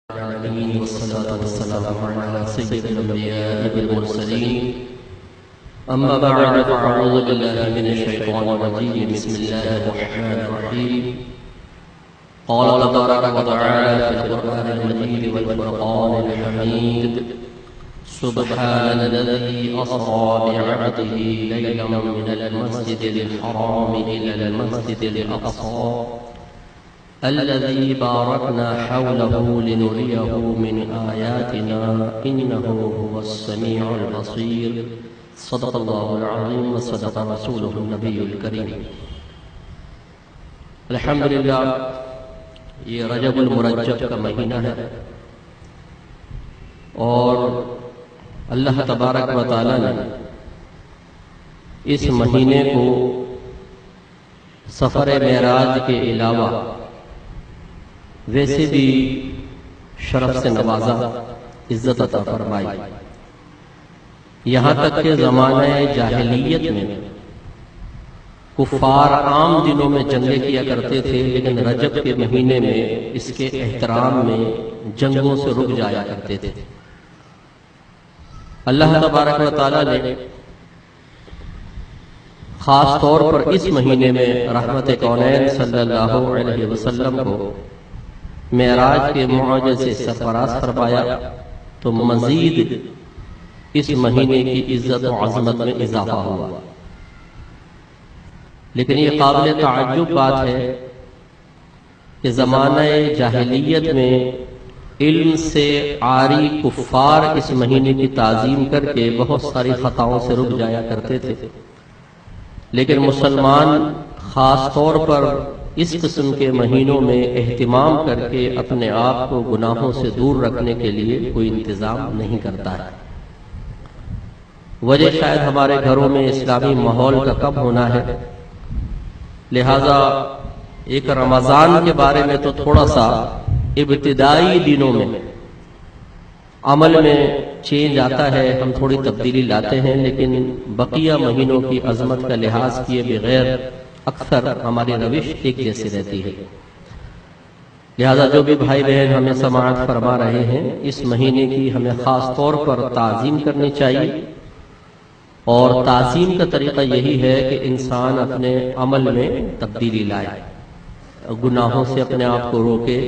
العالمين والصلاة والسلام على سيد الأنبياء والمرسلين أما بعد فأعوذ بالله من الشيطان الرجيم بسم الله الرحمن الرحيم قال تبارك وتعالى في القرآن المجيد والفرقان الحميد سبحان الذي أسرى بعبده ليلا من المسجد الحرام إلى المسجد الأقصى الذي باركنا حوله لنريه من آياتنا إنه هو السميع البصير صدق الله العظيم وصدق رسوله النبي الكريم. الحمدللہ یہ رجب المرجب کا مہینہ ہے اور اللہ تبارک و تعالی نے اس مہینے کو سفر معراج کے علاوہ ویسے بھی شرف سے نوازا، عزت عطا فرمائی. یہاں تک کہ زمانہ جاہلیت میں کفار عام دنوں میں جنگیں کیا کرتے تھے، لیکن رجب کے مہینے میں اس کے احترام میں جنگوں سے رک جایا کرتے تھے. اللہ تبارک و تعالی نے خاص طور پر اس مہینے میں رحمت کونین صلی اللہ علیہ وسلم کو معراج کے معجزے سے سرفراز فرمایا تو مزید اس مہینے کی عزت و عظمت میں اضافہ ہوا. لیکن یہ قابل تعجب بات ہے کہ زمانہ جاہلیت میں علم سے عاری کفار اس مہینے کی تعظیم کر کے بہت ساری خطاؤں سے رک جایا کرتے تھے، لیکن مسلمان خاص طور پر اس قسم کے مہینوں میں اہتمام کر کے اپنے آپ کو گناہوں سے دور رکھنے کے لیے کوئی انتظام نہیں کرتا ہے. وجہ شاید ہمارے گھروں میں اسلامی ماحول کا کم ہونا ہے، لہذا ایک رمضان کے بارے میں تو تھوڑا سا ابتدائی دنوں میں عمل میں چینج آتا ہے، ہم تھوڑی تبدیلی لاتے ہیں، لیکن بقیہ مہینوں کی عظمت کا لحاظ کیے بغیر اکثر ہماری روش ایک جیسی رہتی ہے. لہذا جو بھی بھائی بہن ہمیں سماعت فرما رہے ہیں، اس مہینے کی ہمیں خاص طور پر تعظیم کرنی چاہیے، اور تعظیم کا طریقہ یہی ہے کہ انسان اپنے عمل میں تبدیلی لائے، گناہوں سے اپنے آپ کو روکے،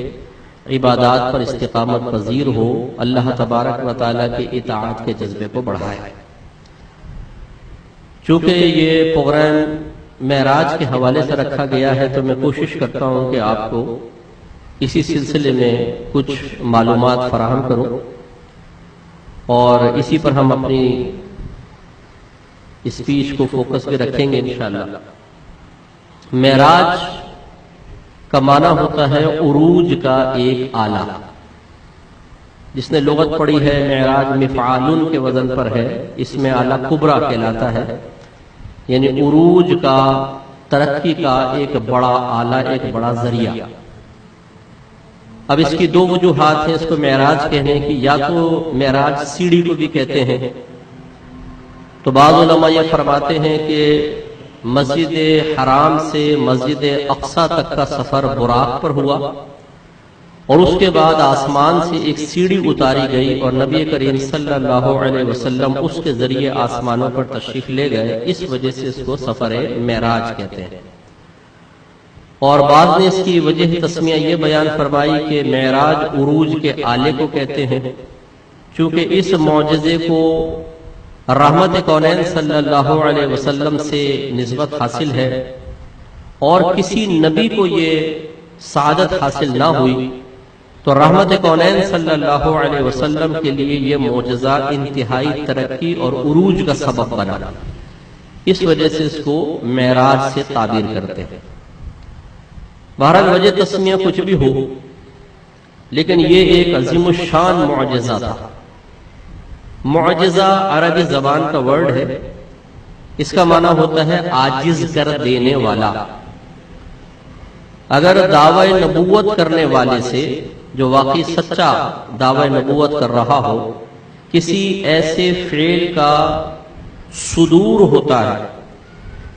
عبادات پر استقامت پذیر ہو، اللہ تبارک و تعالیٰ کی اطاعت کے جذبے کو بڑھائے. چونکہ یہ پروگرام معراج کے حوالے سے رکھا گیا ہے تو میں کوشش کرتا ہوں کہ آپ کو اسی سلسلے میں کچھ معلومات فراہم کروں، اور اسی پر ہم اپنی اسپیچ کو فوکس بھی رکھیں گے انشاءاللہ. معراج کا معنی ہوتا ہے عروج کا ایک آلہ. جس نے لغت پڑھی ہے معراج مفعول کے وزن پر ہے، اس میں آلہ کبریٰ کہلاتا ہے، یعنی عروج کا، ترقی کا ایک بڑا آلہ، ایک بڑا ذریعہ. اب اس کی دو وجوہات ہیں اس کو معراج کہنے کی. یا تو معراج سیڑھی کو بھی کہتے ہیں، تو بعض علماء یہ فرماتے ہیں کہ مسجد حرام سے مسجد اقصی تک کا سفر براق پر ہوا، اور اس کے بعد آسمان سے ایک سیڑھی اتاری گئی اور نبی کریم صلی اللہ علیہ وسلم اس کے ذریعے آسمانوں پر تشریف لے گئے. اس وجہ سے اس کو سفر معراج کہتے ہیں. اور بعض نے اس کی وجہ تسمیہ یہ بیان فرمائی کہ معراج عروج کے آلے کو کہتے ہیں، چونکہ اس معجزے کو رحمت کونین صلی اللہ علیہ وسلم سے نسبت حاصل ہے، اور کسی نبی کو یہ سعادت حاصل نہ ہوئی، تو رحمت کونین صلی اللہ علیہ وسلم کے لیے یہ معجزہ انتہائی ترقی اور عروج کا سبب بنا. اس وجہ سے اس کو معراج سے تعبیر کرتے ہیں. بہرحال وجہ تسمیہ کچھ بھی ہو، لیکن یہ ایک عظیم الشان معجزہ تھا. معجزہ عربی زبان کا ورڈ ہے، اس کا معنی ہوتا ہے عاجز کر دینے والا. اگر دعوی نبوت کرنے والے سے، جو واقعی سچا دعوی نبوت کر رہا ہو، کسی ایسے فعل کا صدور ہوتا ہے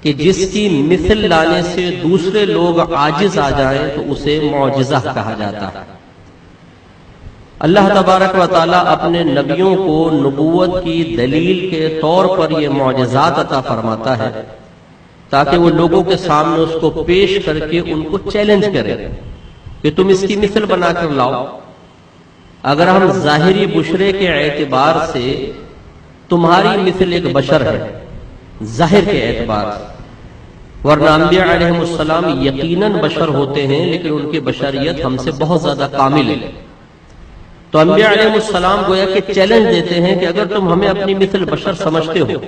کہ جس کی مثل لانے سے دوسرے لوگ عاجز آ جائیں، تو اسے معجزہ کہا جاتا ہے. اللہ تبارک و تعالیٰ اپنے نبیوں کو نبوت کی دلیل کے طور پر یہ معجزات عطا فرماتا ہے تاکہ وہ لوگوں کے سامنے اس کو پیش کر کے ان کو چیلنج کرے کہ تم اس کی مثل بنا کر لاؤ۔ اگر ہم ظاہری بشرے کے اعتبار سے تمہاری مثل ایک بشر ہے ظاہر کے اعتبار سے، ورنہ انبیاء علیہ السلام یقیناً بشر ہوتے ہیں لیکن ان کی بشریت ہم سے بہت زیادہ کامل ہے، تو انبیاء علیہ السلام گویا کہ چیلنج دیتے ہیں کہ اگر تم ہمیں اپنی مثل بشر سمجھتے ہو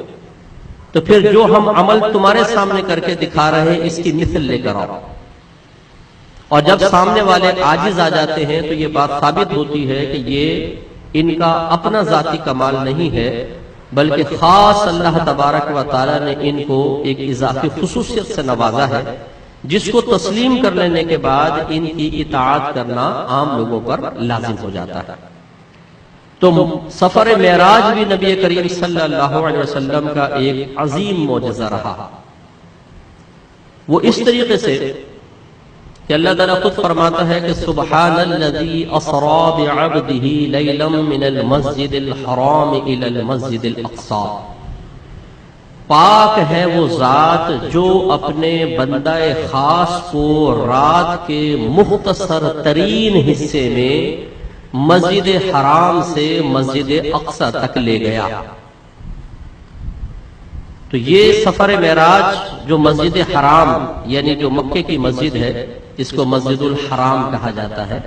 تو پھر جو ہم عمل تمہارے سامنے کر کے دکھا رہے ہیں اس کی مثل لے کر آؤ۔ اور جب سامنے والے عاجز آ جاتے ہیں تو یہ بات ثابت ہوتی ہے کہ یہ ان کا اپنا ذاتی کمال نہیں ہے بلکہ خاص اللہ تبارک و تعالی نے ان کو ایک اضافی خصوصیت سے نوازا ہے جس کو تسلیم کر لینے کے بعد ان کی اطاعت کرنا عام لوگوں پر لازم ہو جاتا ہے۔ تو سفر معراج بھی نبی کریم صلی اللہ علیہ وسلم کا ایک عظیم معجزہ رہا، وہ اس طریقے سے کہ اللہ تعالیٰ خود فرماتا ہے کہ سبحان الذی اسری بعبدہ لیلا من المسجد الحرام الی المسجد الاقصی، پاک ہے وہ ذات جو اپنے بندہ خاص کو رات کے مختصر ترین حصے میں مسجد حرام سے مسجد اقصی تک لے گیا۔ تو یہ سفر معراج جو مسجد حرام یعنی جو مکے کی مسجد ہے اس کو مسجد الحرام کہا جاتا ہے۔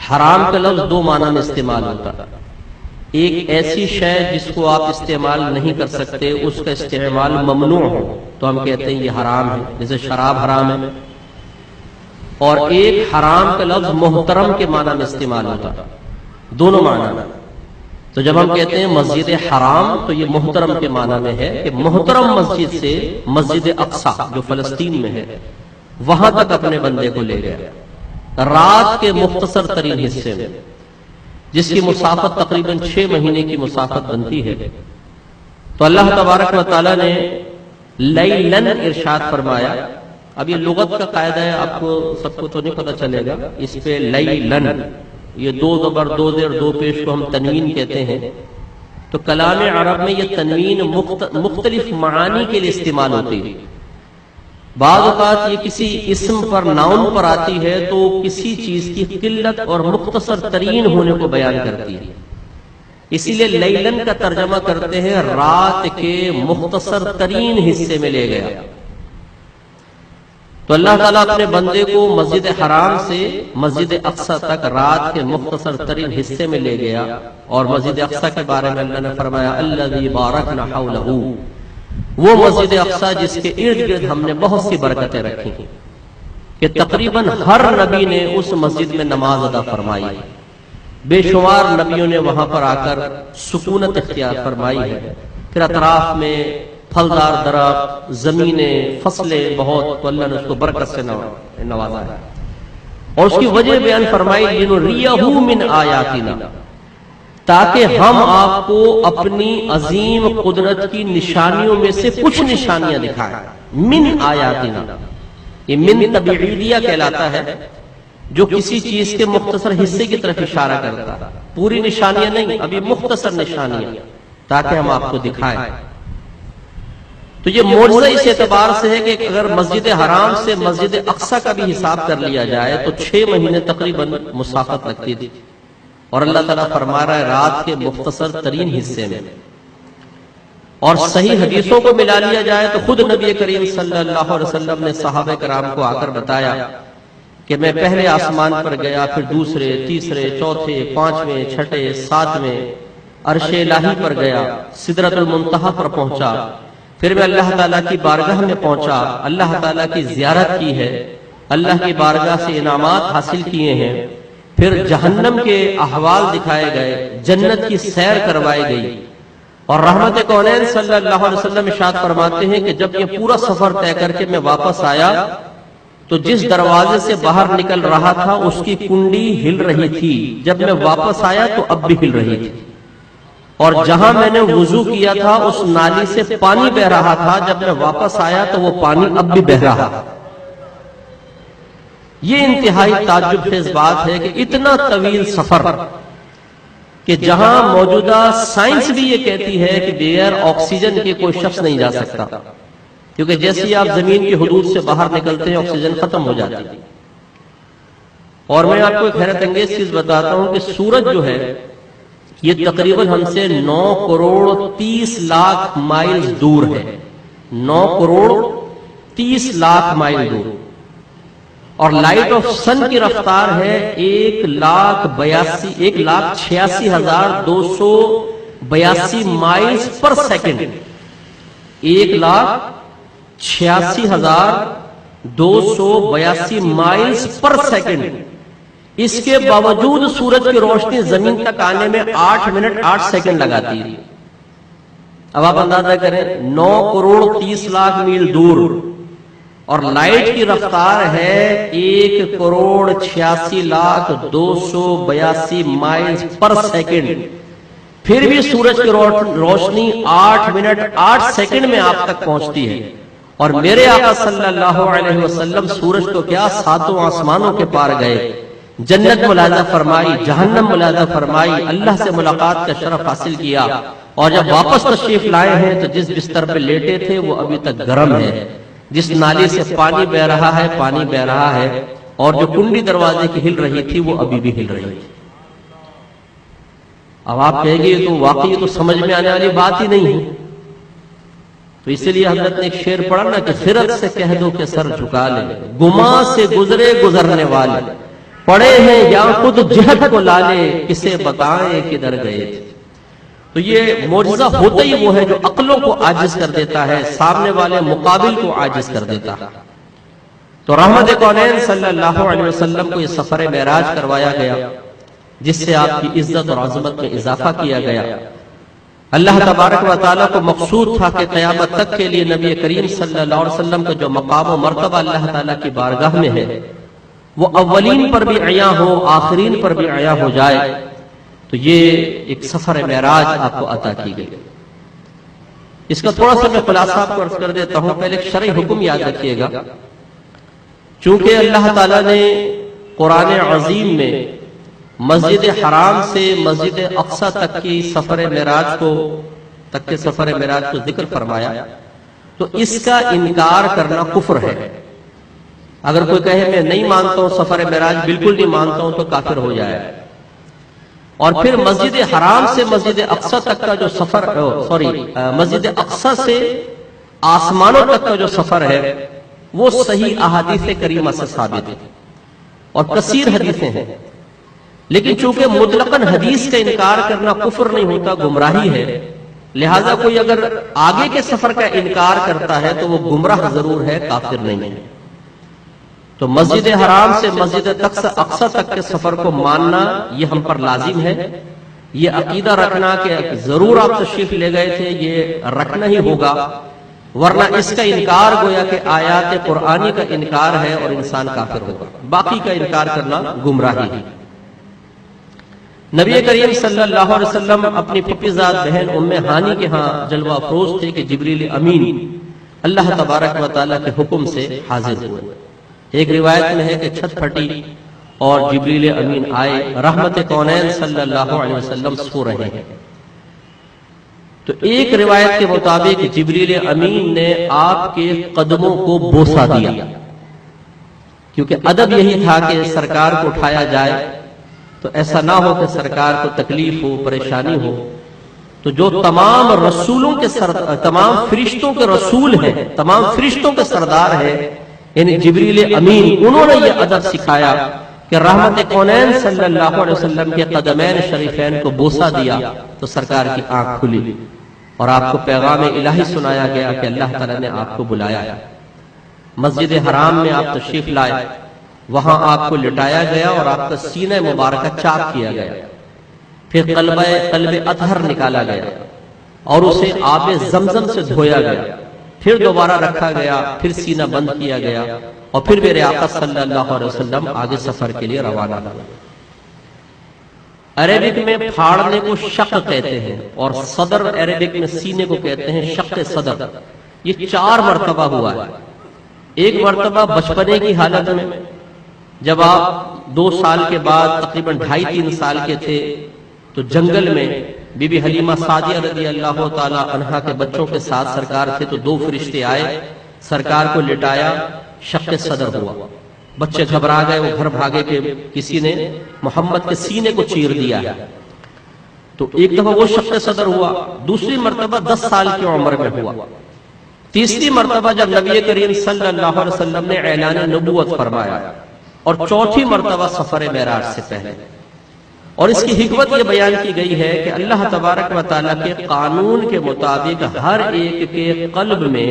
حرام کا لفظ دو معنی میں استعمال ہوتا ہے، ایک ایسی شے جس کو آپ استعمال نہیں کر سکتے اس کا استعمال ممنوع ہو تو ہم کہتے ہیں یہ حرام ہے، جیسے شراب حرام ہے، اور ایک حرام کا لفظ محترم کے معنی میں استعمال ہوتا ہے، دونوں معنی۔ تو جب ہم کہتے ہیں مسجد حرام تو یہ محترم کے معنی میں ہے کہ محترم مسجد سے مسجد اقصی جو فلسطین میں ہے وہاں تک اپنے بندے کو لے گیا رات کے مختصر ترین حصے میں، جس کی مسافت تقریباً 6 مہینے کی مسافت بنتی ہے۔ تو اللہ تبارک و تعالی نے لیلن ارشاد فرمایا۔ اب یہ لغت کا قاعدہ ہے، آپ کو سب کو تو نہیں پتہ چلے گا، اس پہ لیلن یہ دو زبر دو زیر دو پیش کو ہم تنوین کہتے ہیں۔ تو کلام عرب میں یہ تنوین مختلف معانی کے لیے استعمال ہوتی ہے۔ بعض اوقات یہ کسی اسم پر ناؤن پر آتی ہے تو کسی چیز کی قلت اور مختصر ترین ہونے کو بیان کرتی ہے، اسی لیے لیلن کا ترجمہ کرتے ہیں رات کے مختصر ترین حصے میں لے گیا۔ تو اللہ تعالیٰ اپنے بندے کو مسجد حرام سے مسجد اقصی تک رات کے مختصر ترین حصے میں لے گیا، اور مسجد اقصی کے بارے میں اللہ نے فرمایا الذی بارکنا حولہ، وہ مسجد اقصی جس کے ارد گرد ہم نے بہت سی برکتیں رکھی ہیں کہ تقریباً ہر نبی نے اس مسجد میں نماز ادا فرمائی ہے، بے شمار نبیوں نے وہاں پر آ کر سکونت اختیار فرمائی ہے، پھر اطراف میں پھلدار درخت، زمینیں، فصلیں بہت، تو اللہ نے اس کو برکت سے نوازا ہے، اور اس کی وجہ بیان فرمائی لنریہ من آیاتنا، تاکہ ہم آپ کو اپنی عظیم قدرت کی نشانیوں میں سے کچھ نشانیاں دکھائیں۔ من آیاتنا، یہ من تبعیدیہ کہلاتا ہے، جو کسی چیز کے مختصر حصے کی طرف اشارہ کرتا ہے، پوری نشانیاں نہیں، ابھی مختصر نشانیاں، تاکہ ہم آپ کو دکھائیں۔ تو یہ معجزہ اس اعتبار سے ہے کہ اگر مسجد حرام سے مسجد اقصی کا بھی حساب کر لیا جائے تو 6 مہینے تقریباً مسافت لگتی تھی، اور اللہ تعالیٰ فرما رہا ہے رات کے مختصر ترین حصے میں۔ اور صحیح حدیثوں کو ملا لیا جائے تو خود نبی کریم صلی اللہ علیہ وسلم نے صحابہ کرام کو آ کر بتایا کہ میں پہلے آسمان پر گیا، پھر دوسرے، تیسرے، چوتھے، 5ویں، 6، 7ویں عرش الہی پر گیا، سدرۃ المنتہا پر پہنچا، پھر میں اللہ تعالیٰ کی بارگاہ میں پہنچا، اللہ تعالیٰ کی زیارت کی ہے، اللہ کی بارگاہ سے انعامات حاصل کیے ہیں، پھر جہنم کے احوال دکھائے گئے، جنت کی سیر کروائی گئی، اور رحمت کونین صلی اللہ علیہ وسلم ارشاد فرماتے ہیں کہ جب یہ پورا سفر طے کر کے میں واپس آیا تو جس دروازے سے باہر نکل رہا تھا اس کی کنڈی ہل رہی تھی، جب میں واپس آیا تو اب بھی ہل رہی تھی، اور جہاں میں نے وضو کیا تھا اس نالی سے پانی بہ رہا تھا، جب میں واپس آیا تو وہ پانی اب بھی بہ رہا۔ یہ انتہائی تعجب خیز بات ہے کہ اتنا طویل سفر کہ جہاں موجودہ سائنس بھی یہ کہتی ہے کہ بغیر آکسیجن کے کوئی شخص نہیں جا سکتا، کیونکہ جیسے ہی آپ زمین کی حدود سے باہر نکلتے ہیں آکسیجن ختم ہو جاتی ہے۔ اور میں آپ کو ایک حیرت انگیز چیز بتاتا ہوں کہ سورج جو ہے یہ تقریباً ہم سے 9 کروڑ 30 لاکھ مائل دور ہے، 9 کروڑ 30 لاکھ مائل دور، اور لائٹ آف سن کی رفتار ہے 1,86,282 miles per second, 1,86,282 miles per second. اس کے باوجود سورج کی روشنی زمین تک آنے میں 8 منٹ 8 سیکنڈ لگاتی ہے۔ اب آپ اندازہ کریں 9 کروڑ 30 لاکھ میل دور اور لائٹ کی رفتار ہے 1 کروڑ 86,282 مائلز پر سیکنڈ، پھر بھی سورج کی روشنی 8 منٹ 8 سیکنڈ میں آپ تک پہنچتی ہے۔ اور میرے آقا صلی اللہ علیہ وسلم سورج کو کیا 7 آسمانوں کے پار گئے، جنت ملاحظہ فرمائی، جہنم ملاحظہ فرمائی، اللہ سے ملاقات کا شرف حاصل کیا، اور جب واپس تشریف لائے ہیں تو جس بستر پہ لیٹے تھے وہ ابھی تک گرم ہے، جس نالی سے پانی بہ رہا ہے اور جو کنڈی دروازے کی ہل رہی تھی وہ ابھی بھی ہل رہی تھی۔ اب آپ کہیں گے تو واقعی تو سمجھ میں آنے والی بات ہی نہیں ہے، تو اسی لیے حضرت نے ایک شعر پڑھا نا کہ خرد سے کہہ دو کہ سر جھکا لے، گما سے گزرے گزرنے والے، پڑے ہیں یا خود جہد کو لالے، کسے بتائیں کدھر گئے تھے۔ تو یہ معجزہ ہوتا ہی وہ ہے جو عقلوں کو عاجز کر دیتا ہے، سامنے والے مقابل کو عاجز کر دیتا ہے۔ تو رحمت کونین صلی اللہ علیہ وسلم کو یہ سفر معراج کروایا گیا، جس سے آپ کی عزت اور عظمت میں اضافہ کیا گیا۔ اللہ تبارک و تعالیٰ کو مقصود تھا کہ قیامت تک کے لیے نبی کریم صلی اللہ علیہ وسلم کا جو مقام و مرتبہ اللہ تعالیٰ کی بارگاہ میں ہے وہ اولین پر بھی عیاں ہو، آخرین پر بھی عیاں ہو جائے۔ تو یہ ایک سفر معراج آپ کو عطا کی گئی۔ اس کا تھوڑا سا میں خلاصہ آپ کو عرض کر دیتا ہوں، پہلے ایک شرعی حکم یاد رکھیے گا۔ چونکہ اللہ تعالیٰ نے قرآن عظیم میں مسجد حرام سے مسجد اقصی تک کی سفر معراج کو ذکر فرمایا، تو اس کا انکار کرنا کفر ہے۔ اگر کوئی کہے میں نہیں مانتا ہوں سفر معراج، بالکل نہیں مانتا ہوں، تو کافر ہو جائے۔ اور پھر مسجد حرام سے مسجد اقصی تک کا جو سفر مسجد اقصی سے آسمانوں تک کا جو سفر ہے وہ صحیح احادیث کریمہ سے ثابت ہے اور کثیر حدیثیں ہیں، لیکن چونکہ مطلقاً حدیث کا انکار کرنا کفر نہیں ہوتا، گمراہی ہے، لہذا کوئی اگر آگے کے سفر کا انکار کرتا ہے تو وہ گمراہ ضرور ہے، کافر نہیں ہے۔ تو مسجد حرام سے مسجد اقصی تک کے سفر کو ماننا یہ ہم پر لازم ہے۔ یہ عقیدہ رکھنا کہ ضرور آپ تشریف لے گئے تھے، یہ رکھنا ہی ہوگا، ورنہ اس کا انکار گویا کہ آیات قرآنی کا انکار ہے اور انسان کافر ہوگا۔ باقی کا انکار کرنا گمراہی ہے۔ نبی کریم صلی اللہ علیہ وسلم اپنی پھپھی زاد بہن ام ہانی کے ہاں جلوہ افروز تھے کہ جبریل امین اللہ تبارک و تعالیٰ کے حکم سے حاضر ہوئے۔ ایک روایت میں ہے کہ چھت پھٹی اور جبریل امین آئے، رحمت کونین صلی اللہ علیہ وسلم سو رہے ہیں۔ تو ایک روایت کے مطابق جبریل امین نے آپ کے قدموں کو بوسہ دیا، کیونکہ ادب یہی تھا کہ سرکار کو اٹھایا جائے تو ایسا نہ ہو کہ سرکار کو تکلیف ہو، پریشانی ہو۔ تو جو تمام رسولوں کے تمام فرشتوں کے رسول ہیں، تمام فرشتوں کے سردار ہیں، یعنی جبریل امین، انہوں نے یہ ادب سکھایا کہ رحمت کونین صلی اللہ علیہ وسلم کے قدمین شریفین کو بوسہ دیا تو سرکار کی آنکھ کھلی اور آپ کو پیغام الہی سنایا گیا کہ اللہ تعالیٰ نے آپ کو بلایا ہے۔ مسجد حرام میں آپ تشریف لائے، وہاں آپ کو لٹایا گیا اور آپ کا سینہ مبارکہ چاک کیا گیا، پھر قلب اطہر نکالا گیا اور اسے آب زمزم سے دھویا گیا، پھر دوبارہ رکھا گیا، پھر سینہ بند کیا گیا، اور پھر میرے آقا صلی اللہ علیہ وسلم آگے سفر کے لیے روانہ ہوئے۔ عربک میں پھاڑنے کو شق کہتے ہیں، اور صدر عربک میں سینے کو کہتے ہیں شق صدر۔ یہ 4 مرتبہ ہوا ہے۔ ایک مرتبہ بچپنے کی حالت میں جب آپ 2 سال کے بعد تقریباً 2.5-3 سال کے تھے تو جنگل میں بی بی حلیمہ سعدیہ رضی اللہ تعالی عنہا کے بچوں کے ساتھ سرکار تھے تو 2 فرشتے آئے، سرکار کو لٹایا، شق صدر ہوا، بچے گھبرا گئے، وہ گھر بھاگے کہ کسی نے محمد کے سینے کو چیر دیا ہے۔ تو ایک دفعہ وہ شق صدر ہوا، دوسری مرتبہ 10 سال کی عمر میں ہوا، تیسری مرتبہ جب نبی کریم صلی اللہ علیہ وسلم نے اعلان نبوت فرمایا، اور چوتھی مرتبہ سفر معراج سے پہلے۔ اور اس کی حکمت یہ بیان کی گئی ہے کہ اللہ تبارک و تعالیٰ کے قانون کے مطابق ہر ایک کے قلب میں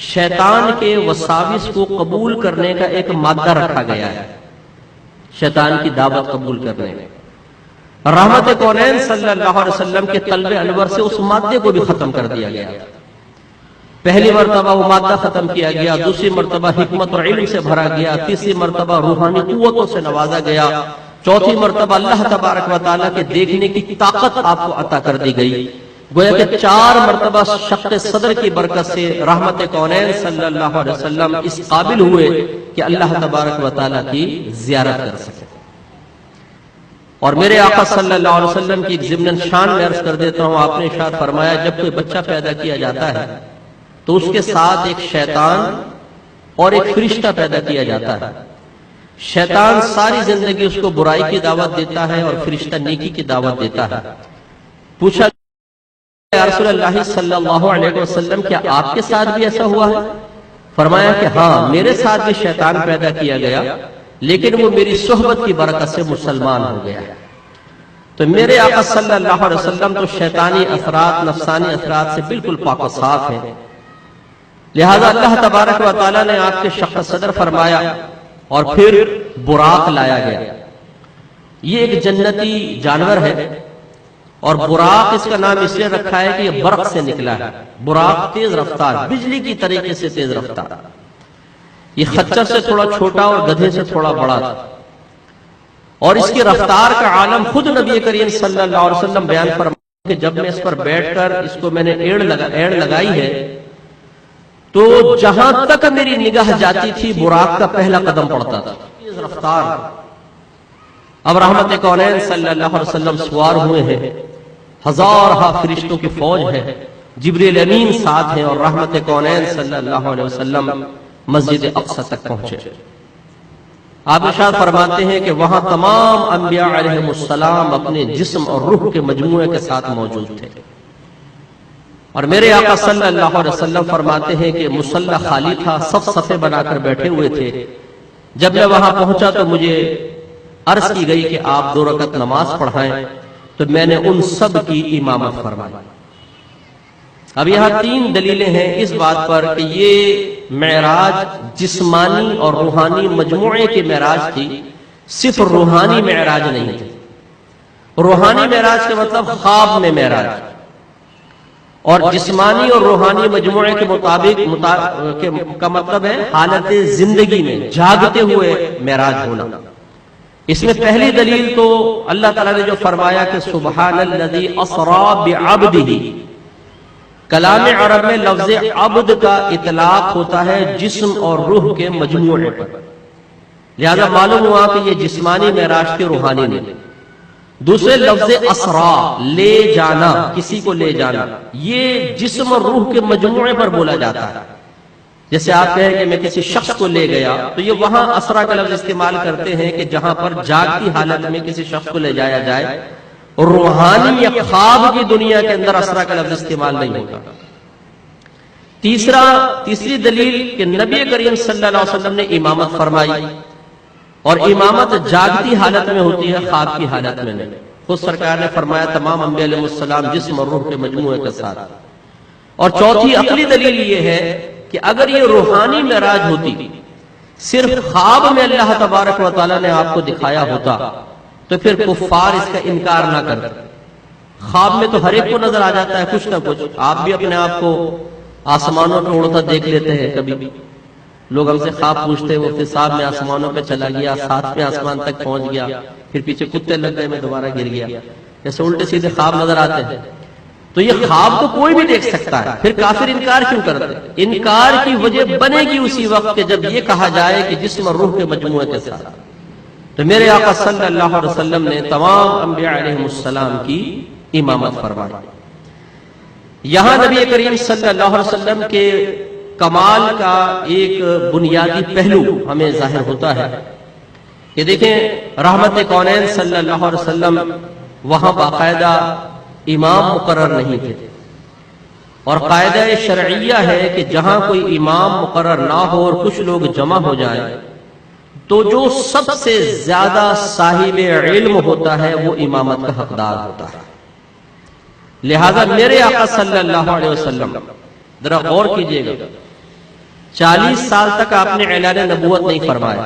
شیطان کے وساوس کو قبول کرنے کا ایک مادہ رکھا گیا ہے، شیطان کی دعوت قبول کرنے میں۔ رحمت کونین صلی اللہ علیہ وسلم کے قلب انور سے اس مادے کو بھی ختم کر دیا گیا۔ پہلی مرتبہ وہ مادہ ختم کیا گیا، دوسری مرتبہ حکمت اور علم سے بھرا گیا، تیسری مرتبہ روحانی قوتوں سے نوازا گیا، چوتھی مرتبہ اللہ تبارک و تعالیٰ کے دیکھنے کی طاقت آپ کو عطا کر دی گئی۔ گویا کہ 4 مرتبہ شق صدر کی برکت سے رحمت کونین صلی اللہ علیہ وسلم اس قابل ہوئے کہ اللہ تبارک و تعالیٰ کی زیارت کر سکے۔ اور میرے آقا صلی اللہ علیہ وسلم کی ایک ضمن شان میں عرض کر دیتا ہوں، آپ نے ارشاد فرمایا جب کوئی بچہ پیدا کیا جاتا ہے تو اس کے ساتھ ایک شیطان اور ایک فرشتہ پیدا کیا جاتا ہے۔ شیطان ساری زندگی اس کو برائی کی دعوت دیتا ہے اور فرشتہ نیکی کی دعوت دیتا ہے۔ پوچھا یا رسول اللہ صلی اللہ علیہ وسلم کیا آپ کے ساتھ بھی ایسا ہوا ہے؟ فرمایا کہ ہاں، میرے ساتھ بھی شیطان پیدا کیا گیا، لیکن وہ میری صحبت کی برکت سے مسلمان ہو گیا ہے۔ تو میرے آقا صلی اللہ علیہ وسلم تو شیطانی اثرات، نفسانی اثرات سے بالکل پاک و صاف ہیں، لہذا اللہ تبارک و تعالیٰ نے آپ کے شق صدر فرمایا اور پھر براق لایا گیا۔ یہ ایک جنتی جانور ہے اور براق اس کا نام اس لیے رکھا ہے کہ یہ برق سے نکلا ہے۔ براق تیز رفتار، بجلی کی طریقے سے تیز رفتار، یہ خچر سے تھوڑا چھوٹا اور گدھے سے تھوڑا بڑا تھا، اور اس کی رفتار کا عالم خود نبی کریم صلی اللہ علیہ وسلم بیان فرماتے کہ جب میں اس پر بیٹھ کر اس کو میں نے ایڑ لگائی ہے تو جہاں تک میری نگاہ جاتی تھی براق کا پہلا قدم پڑتا تھا، تیز رفتار۔ اب رحمت کونین صلی اللہ علیہ وسلم سوار ہوئے ہیں، ہزارہ فرشتوں کی فوج ہے، جبریل امین ساتھ ہیں، اور رحمت کونین صلی اللہ علیہ وسلم مسجد اقصی تک پہنچے۔ آپ ارشاد فرماتے ہیں کہ وہاں تمام انبیاء علیہ السلام اپنے جسم اور روح کے مجموعے کے ساتھ موجود تھے، اور میرے آقا صلی اللہ علیہ وسلم فرماتے ہیں کہ مصلی خالی تھا، سب صفے بنا کر بیٹھے ہوئے تھے۔ جب میں وہاں پہنچا تو مجھے عرض کی گئی کہ آپ 2 رکعت نماز پڑھائیں، تو میں نے ان سب کی امامت فرمائی۔ اب یہاں 3 دلیلیں ہیں اس بات پر کہ یہ معراج جسمانی اور روحانی مجموعے کی معراج تھی، صرف روحانی معراج نہیں تھی۔ روحانی معراج کا مطلب خواب میں معراج، اور جسمانی اور روحانی مجموعے کے مطابق کا مطلب ہے حالت زندگی میں جاگتے ہوئے معراج ہونا۔ اس میں پہلی دلیل تو اللہ تعالیٰ نے جو فرمایا کہ سبحان الذی اسری بعبدہ، کلام عرب میں لفظ عبد کا اطلاق ہوتا ہے جسم اور روح کے مجموعے پر، لہذا معلوم ہوا کہ یہ جسمانی معراج کی روحانی نہیں۔ دوسرے لفظ اسرا، لے جانا، کسی کو لے جانا، یہ جسم اور روح کے مجموعے پر بولا جاتا ہے۔ جیسے آپ کہیں کہ میں کسی شخص کو لے گیا، تو یہ وہاں اسرا کا لفظ استعمال کرتے ہیں کہ جہاں پر جاگتی حالت میں کسی شخص کو لے جایا جائے، اور روحانی یا خواب کی دنیا کے اندر اسرا کا لفظ استعمال نہیں ہوتا۔ تیسری دلیل کہ نبی کریم صلی اللہ علیہ وسلم نے امامت فرمائی، اور امامت جاگتی حالت میں ہوتی ہے، خواب کی حالت میں نہیں۔ خود سرکار نے فرمایا تمام انبیاء علیہ السلام جسم اور روح کے مجموعے کے ساتھ۔ اور چوتھی عقلی دلیل یہ ہے کہ اگر یہ روحانی معراج ہوتی، صرف خواب میں اللہ تبارک و تعالیٰ نے آپ کو دکھایا ہوتا، تو پھر کفار اس کا انکار نہ کرتے۔ خواب میں تو ہر ایک کو نظر آ جاتا ہے کچھ نہ کچھ، آپ بھی اپنے آپ کو آسمانوں پہ اڑتا دیکھ لیتے ہیں۔ کبھی لوگ ہم سے خواب پوچھتے ہیں، وہ پھر صاحب میں آسمانوں پہ چلا گیا، 7ویں آسمان تک پہنچ گیا، پھر پیچھے کتے لگ گئے، میں دوبارہ گر گیا۔ جیسے الٹے سیدھے خواب نظر آتے ہیں۔ تو یہ خواب تو کوئی بھی دیکھ سکتا ہے، پھر کافر انکار کیوں کرتے ہیں؟ انکار کی وجہ بنے گی اسی وقت کہ جب یہ کہا جائے کہ جسم اور روح کے مجموعے کے ساتھ۔ تو میرے آقا صلی اللہ علیہ وسلم نے تمام انبیاء علیہ السلام کی امامت فرمائی۔ یہاں نبی کریم صلی اللہ علیہ وسلم کے کمال کا ایک بنیادی پہلو ہمیں ظاہر ہوتا ہے کہ دیکھیں رحمت کونین صلی اللہ علیہ وسلم وہاں باقاعدہ امام مقرر نہیں تھے، اور قاعدہ شرعیہ ہے کہ جہاں کوئی امام مقرر نہ ہو اور کچھ لوگ جمع ہو جائیں تو جو سب سے زیادہ صاحب علم ہوتا ہے وہ امامت کا حقدار ہوتا ہے۔ لہذا میرے آقا صلی اللہ علیہ وسلم، ذرا غور کیجئے گا، 40 سال تک آپ نے اعلان نبوت نہیں فرمایا،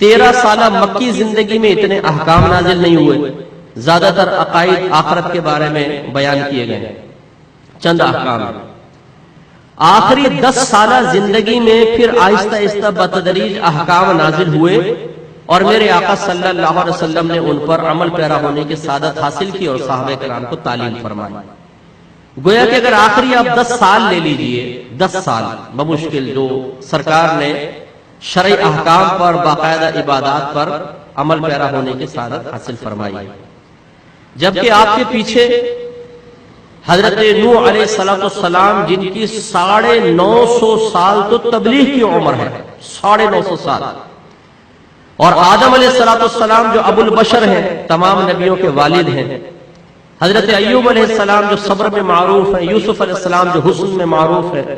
13 سالہ مکی زندگی میں اتنے احکام نازل نہیں ہوئے، زیادہ تر عقائد آخرت کے بارے میں بیان کیے گئے، چند احکام۔ آخری 10 سالہ زندگی میں پھر آہستہ آہستہ بتدریج احکام نازل ہوئے، اور میرے آقا صلی اللہ علیہ وسلم نے ان پر عمل پیرا ہونے کی سعادت حاصل کی اور صحابہ کرام کو تعلیم فرمائی۔ گویا کہ اگر آخری آپ 10 سال لے لیجئے، 10 سال بمشکل جو سرکار نے شرعی احکام پر، باقاعدہ عبادات پر عمل پیرا ہونے کی سعادت حاصل فرمائی، جبکہ آپ کے پیچھے حضرت نوح علیہ السلام جن کی 950 سال تو تبلیغ کی عمر ہے، 950 سال، اور آدم علیہ السلام جو ابو البشر ہیں، تمام نبیوں کے والد ہیں، حضرت ایوب علیہ السلام جو صبر میں معروف ہیں، یوسف علیہ السلام جو حسن میں معروف ہے،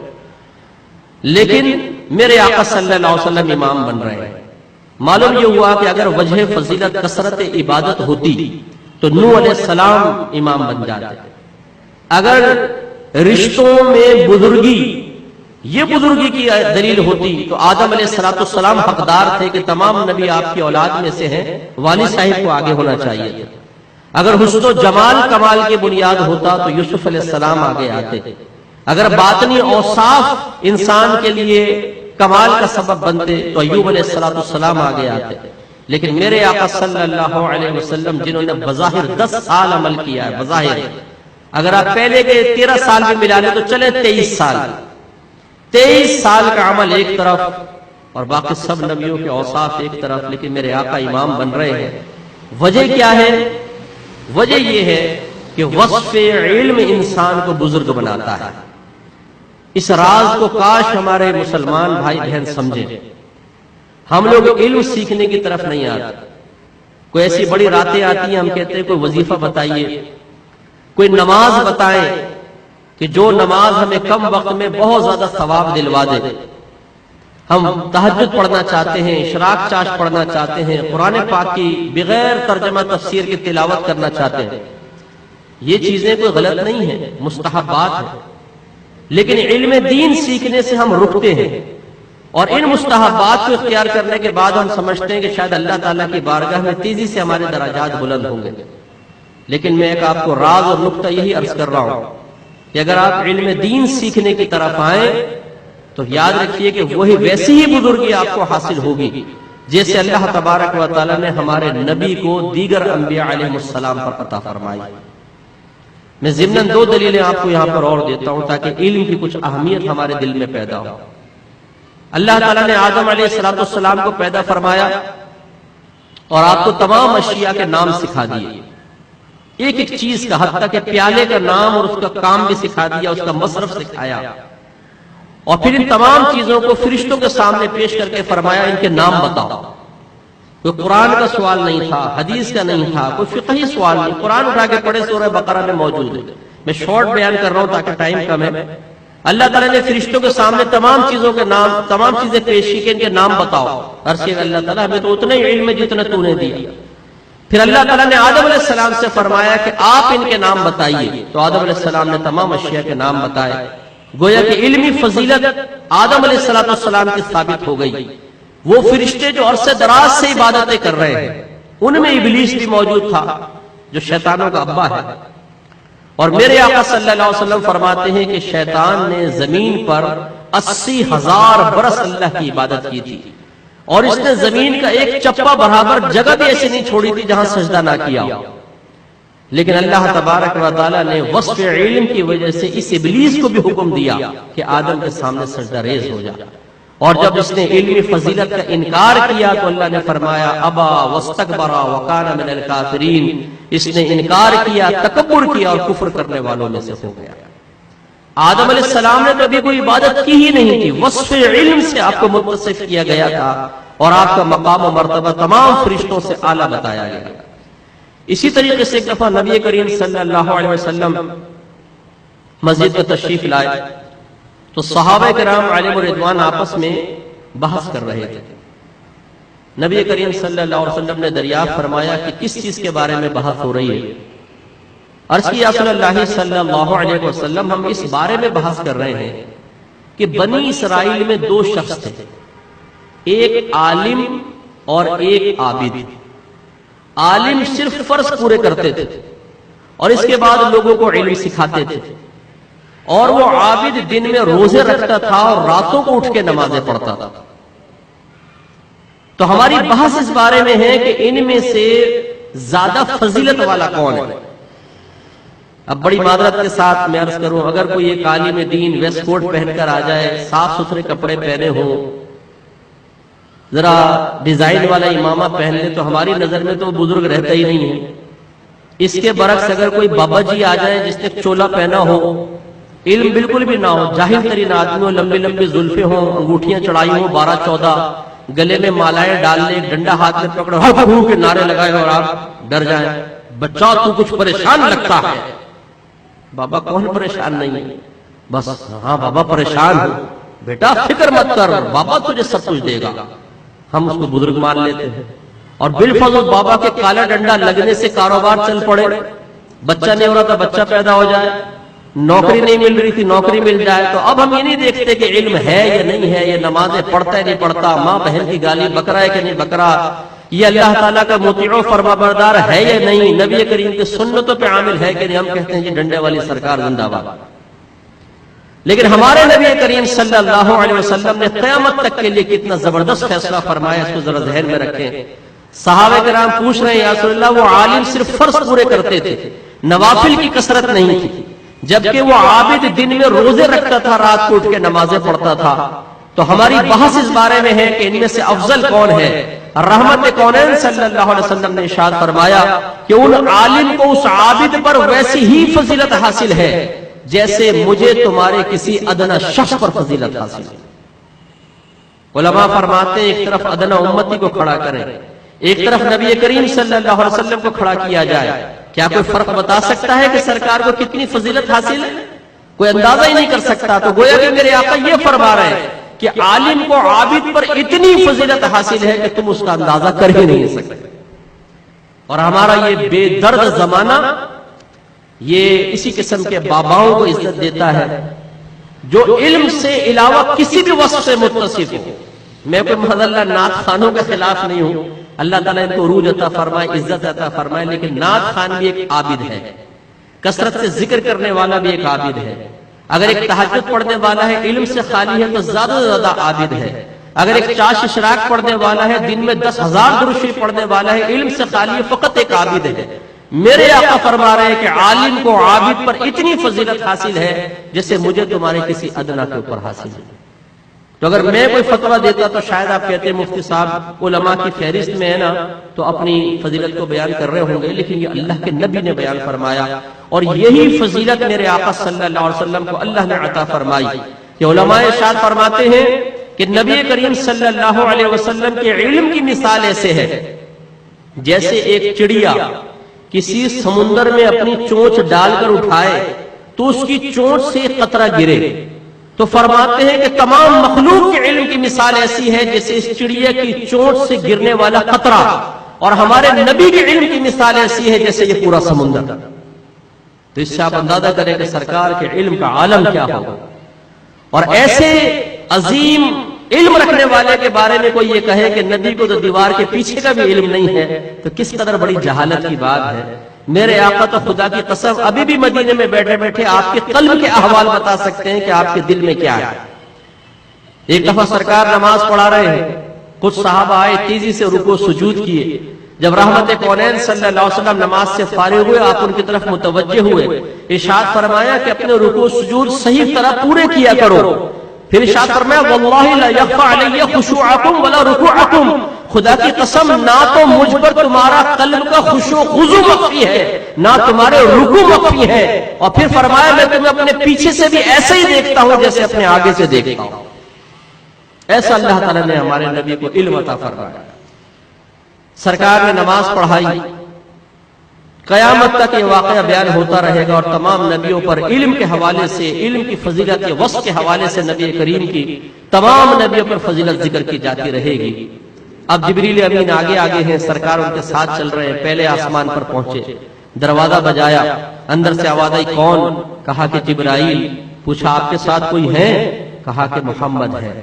لیکن میرے آقا صلی اللہ علیہ وسلم امام بن رہے ہیں۔ معلوم یہ ہوا کہ اگر وجہ فضیلت کثرت عبادت ہوتی تو نوح علیہ السلام امام بن جاتے، اگر رشتوں میں بزرگی یہ بزرگی کی دلیل ہوتی تو آدم علیہ السلام حقدار تھے کہ تمام نبی آپ کی اولاد میں سے ہیں، والد صاحب کو آگے ہونا چاہیے تھا۔ اگر حسن و جمال کمال کی بنیاد ہوتا تو یوسف علیہ السلام آگے آتے، اگر باطنی اوصاف انسان کے لیے کمال کا سبب بنتے تو ایوب علیہ السلام آگے آتے۔ لیکن میرے آقا صلی اللہ علیہ وسلم جنہوں نے بظاہر 10 سال عمل کیا ہے، بظاہر، اگر آپ پہلے کے 13 سال میں ملا لیں تو چلے 23 سال، 23 سال کا عمل ایک طرف اور باقی سب نبیوں کے اوصاف ایک طرف، لیکن میرے آقا امام بن رہے ہیں۔ وجہ کیا ہے؟ وجہ یہ ہے کہ وصف علم انسان کو بزرگ بناتا ہے۔ اس راز کو کاش ہمارے مسلمان بھائی بہن سمجھیں۔ ہم لوگ علم سیکھنے کی طرف نہیں آتے، کوئی ایسی بڑی راتیں آتی ہیں، ہم کہتے ہیں کوئی وظیفہ بتائیے، کوئی نماز بتائیں کہ جو نماز ہمیں کم وقت میں بہت زیادہ ثواب دلوا دے۔ ہم تہجد پڑھنا چاہتے ہیں، اشراق چاش پڑھنا چاہتے ہیں، قرآن پاک کی بغیر ترجمہ تفسیر کی تلاوت کرنا چاہتے ہیں۔ یہ چیزیں کوئی غلط نہیں ہیں، مستحبات ہیں، لیکن علم دین سیکھنے سے ہم رکتے ہیں، اور ان مستحبات کو اختیار کرنے کے بعد ہم سمجھتے ہیں کہ شاید اللہ تعالیٰ کی بارگاہ میں تیزی سے ہمارے درجات بلند ہوں گے۔ لیکن میں ایک آپ کو راز اور نقطہ یہی عرض کر رہا ہوں کہ اگر آپ علم دین سیکھنے کی طرف آئیں تو یاد رکھیے کہ وہی ویسی ہی بزرگی آپ کو حاصل ہوگی جیسے اللہ تبارک و تعالیٰ نے ہمارے نبی کو دیگر انبیاء علیہ السلام پر عطا فرمائی۔ میں ضمناً 2 دلیلیں آپ کو یہاں پر اور دیتا ہوں تاکہ علم کی کچھ اہمیت ہمارے دل میں پیدا ہو۔ اللہ تعالیٰ نے آدم علیہ السلام کو پیدا فرمایا اور آپ کو تمام اشیاء کے نام سکھا دیے، ایک ایک چیز کا، حتیٰ کہ پیالے کا نام اور اس کا کام بھی سکھا دیا، اس کا مصرف سکھایا، اور پھر ان تمام چیزوں کو فرشتوں کے سامنے پیش کر کے فرمایا ان کے نام بتاؤ۔ کوئی قرآن کا سوال نہیں تھا، حدیث کا نہیں تھا، کوئی فقہی سوال نہیں، قرآن اٹھا کے پڑھے، سورہ بقرہ میں موجود ہے۔ میں شارٹ بیان کر رہا ہوں تاکہ ٹائم کم ہے۔ اللہ تعالیٰ نے فرشتوں کے سامنے تمام چیزوں کے نام، تمام چیزیں پیش کی کہ ان کے نام بتاؤ۔ عرض کیا اللہ تعالیٰ ہمیں تو اتنا ہی علم ہے جتنا تو نے دیا۔ پھر اللہ تعالیٰ نے آدم علیہ السلام سے فرمایا کہ آپ ان کے نام بتائیے، تو آدم علیہ السلام نے تمام اشیاء کے نام بتائے۔ گویا کہ علمی فضیلت آدم علیہ السلام کی ثابت ہو گئی۔ وہ فرشتے جو عرصے دراز سے عبادتیں کر رہے ہیں، ان میں ابلیس بھی موجود تھا جو شیطانوں کا ابا ہے، اور میرے آقا صلی اللہ علیہ وسلم فرماتے ہیں کہ شیطان نے زمین پر 80,000 برس اللہ کی عبادت کی تھی، اور اس نے زمین کا ایک چپا برابر جگہ بھی ایسی نہیں چھوڑی تھی جہاں سجدہ نہ کیا ہو۔ لیکن اللہ تبارک و تعالیٰ نے وصف علم کی وجہ سے اس ابلیس کو بھی حکم دیا کہ آدم کے سامنے سجدہ ریز ہو جا، اور جب اس نے علمی فضیلت کا انکار کیا تو اللہ نے فرمایا ابا واستکبر وکان من الکافرین، اس نے انکار کیا، تکبر کیا اور کفر کرنے والوں میں سے ہو گیا۔ آدم علیہ السلام نے تو ابھی کوئی عبادت کی ہی نہیں تھی، وصف علم سے آپ کو متصف کیا گیا تھا اور آپ کا مقام و مرتبہ تمام فرشتوں سے اعلیٰ بتایا گیا۔ اسی طریقے سے ایک دفعہ نبی کریم صلی اللہ علیہ وسلم مسجد میں تشریف لائے تو صحابہ کرام علیہم رضوان آپس میں بحث کر رہے تھے۔ نبی کریم صلی اللہ علیہ وسلم نے دریافت فرمایا کہ کس چیز کے بارے میں بحث ہو رہی ہے؟ عرض کی یا رسول اللہ صلی اللہ علیہ وسلم، ہم اس بارے میں بحث کر رہے ہیں کہ بنی اسرائیل میں دو شخص تھے، ایک عالم اور ایک عابد۔ عالم صرف فرض پورے کرتے تھے اور اس کے بعد لوگوں کو علم سکھاتے تھے، اور وہ عابد دن میں روزے رکھتا تھا اور راتوں کو اٹھ کے نمازیں پڑھتا تھا۔ تو ہماری بحث اس بارے میں ہے کہ ان میں سے زیادہ فضیلت والا کون ہے؟ اب بڑی معذرت کے ساتھ میں عرض کروں، اگر کوئی ایک عالم دین ویسٹ کوٹ پہن کر آ جائے، صاف ستھرے کپڑے پہنے ہوں، ذرا ڈیزائن والا امامہ پہن لے، تو ہماری نظر میں تو بزرگ رہتا ہی نہیں ہے۔ اس کے برعکس اگر کوئی بابا جی آ جائے جس نے چولا پہنا ہو، علم بالکل بھی نہ ہو، جاہل ترین آدمی ہو، لمبی لمبی زلفیں ہوں، انگوٹھیاں چڑھائی ہوں 12-14، گلے میں مالائیں ڈال لے، ڈنڈا ہاتھ میں پکڑو، ہو کے نعرے لگائے اور آپ ڈر جائیں، بچہ تو کچھ پریشان لگتا ہے۔ بابا کون پریشان نہیں ہے؟ بس ہاں بابا پریشان ہو، بیٹا فکر مت کر، بابا تجھے سب کچھ دے گا۔ ہم اس کو بزرگ مان لیتے ہیں، اور بالفضل بابا کے کالا ڈنڈا لگنے سے کاروبار چل پڑے، بچہ نہیں ہو رہا تھا بچہ پیدا ہو جائے، نوکری نہیں مل رہی تھی نوکری مل جائے۔ تو اب ہم یہ نہیں دیکھتے کہ علم ہے یا نہیں ہے، یہ نمازیں پڑھتا ہے نہیں پڑھتا، ماں بہن کی گالی بکرا ہے کہ نہیں بکرا، یہ اللہ تعالیٰ کا مطیع و فرما بردار ہے یا نہیں، نبی کریم کی سنتوں پہ عامل ہے کہ نہیں۔ ہم کہتے ہیں جی ڈنڈے والی سرکار زندہ باد۔ لیکن ہمارے نبی کریم صلی اللہ علیہ وسلم نے قیامت تک کے لیے کتنا زبردست فیصلہ فرمایا، اس کو ذرا ذہن میں رکھیں۔ صحابہ کرام پوچھ رہے ہیں یا رسول اللہ، وہ عالم صرف فرض پورے کرتے تھے، نوافل کی کثرت نہیں تھی، جبکہ وہ عابد دن میں روزے رکھتا تھا، رات کو اٹھ کے نمازیں پڑھتا تھا۔ تو ہماری بحث اس بارے میں ہے کہ ان میں سے افضل کون ہے؟ رحمت کونین صلی اللہ علیہ وسلم نے ارشاد فرمایا کہ ان عالم کو اس عابد پر ویسی ہی فضیلت حاصل ہے جیسے مجھے تمہارے کسی ادنا شخص پر فضیلت حاصل ہے۔ علماء فرماتے ہیں ایک طرف ادنا امتی کو کھڑا کریں، ایک طرف نبی کریم صلی اللہ علیہ وسلم کو کھڑا کیا جائے، کیا کوئی فرق بتا سکتا ہے کہ سرکار کو کتنی فضیلت حاصل ہے؟ کوئی اندازہ ہی نہیں کر سکتا۔ تو گویا کہ میرے آقا یہ فرما رہے ہیں کہ عالم کو عابد پر اتنی فضیلت حاصل ہے کہ تم اس کا اندازہ کر ہی نہیں سکتے۔ اور ہمارا یہ بے درد زمانہ یہ اسی قسم کے باباؤں کو عزت دیتا ہے جو علم سے علاوہ کسی بھی وصف سے متصف ہو۔ میں کوئی محض اللہ نعت خانوں کے خلاف نہیں ہوں، اللہ تعالیٰ ان کو عروج عطا فرمائے، عزت عطا فرمائے، لیکن نعت خان بھی ایک عابد ہے، کثرت سے ذکر کرنے والا بھی ایک عابد ہے۔ اگر ایک تہجد پڑھنے والا ہے علم سے خالی ہے تو زیادہ سے زیادہ عابد ہے۔ اگر ایک چاش اشراق پڑھنے والا ہے، دن میں 10,000 درود شریف پڑھنے والا ہے، علم سے خالی ہے، فقط ایک عابد ہے۔ میرے آقا فرما رہے ہیں کہ عالم کو عابد پر اتنی فضیلت حاصل ہے جیسے مجھے تمہارے کسی ادنا کے اوپر حاصل ہے۔ تو اگر میں کوئی فتویٰ دیتا تو شاید آپ کہتے ہیں مفتی صاحب علماء کی فہرست میں ہے نا تو اپنی فضیلت کو بیان کر رہے ہوں گے، لیکن یہ اللہ کے نبی نے بیان فرمایا، اور یہی فضیلت میرے آقا صلی اللہ علیہ وسلم کو اللہ نے عطا فرمائی۔ کہ علماء ارشاد فرماتے ہیں کہ نبی کریم صلی اللہ علیہ وسلم کے علم کی مثال ایسے ہے جیسے ایک چڑیا کسی سمندر میں اپنی چونچ ڈال کر اٹھائے تو اس کی چونچ سے ایک قطرہ گرے، تو فرماتے ہیں کہ تمام مخلوق کے علم کی مثال ایسی ہے جیسے اس چڑیا کی چونچ سے گرنے والا قطرہ، اور ہمارے نبی کے علم کی مثال ایسی ہے جیسے یہ پورا سمندر۔ تو اس سے آپ اندازہ کریں کہ سرکار کے علم کا عالم کیا ہوگا۔ اور ایسے عظیم علم رکھنے والے کے بارے میں کوئی یہ کہے کہ نبی کو تو دیوار کے پیچھے کا بھی علم نہیں ہے تو کس قدر بڑی جہالت کی بات ہے۔ میرے آقا تو خدا کی قسم ابھی بھی مدینے میں بیٹھے بیٹھے آپ کے قلب کے احوال بتا سکتے ہیں کہ آپ کے دل میں کیا ہے۔ ایک دفعہ سرکار نماز پڑھا رہے ہیں، کچھ صحابہ آئے تیزی سے رکوع سجود کیے، جب رحمت کونین صلی اللہ علیہ وسلم نماز سے فارغ ہوئے، آپ ان کی طرف متوجہ ہوئے، ارشاد فرمایا کہ اپنے رکوع سجود صحیح طرح پورے کیا کرو. پھر ارشاد فرمایا واللہ لا یخفی علی خشوعکم ولا رکوعکم، خدا کی قسم نہ تو مجھ پر تمہارا قلب کا خشوع خضوع مخفی ہے، نہ تمہارے رکوع مخفی ہے. اور پھر فرمایا میں تمہیں اپنے پیچھے سے بھی ایسے ہی دیکھتا ہوں جیسے اپنے آگے سے دیکھتا ہوں. ایسا اللہ تعالیٰ نے ہمارے نبی کو علم عطا فرمایا. سرکار نے نماز پڑھائی، قیامت تک یہ واقعہ بیان ہوتا رہے گا، اور تمام نبیوں پر علم کے حوالے سے، علم کی فضیلت کے وصف کے حوالے سے نبی کریم کی تمام نبیوں پر فضیلت ذکر کی جاتی رہے گی. اب جبریل امین آگے آگے ہیں، سرکار ان کے ساتھ چل رہے ہیں. پہلے آسمان پر پہنچے، دروازہ بجایا، اندر سے آواز آئی کون؟ کہا کہ جبرائیل. پوچھا آپ کے ساتھ کوئی ہے؟ کہا کہ محمد ہے.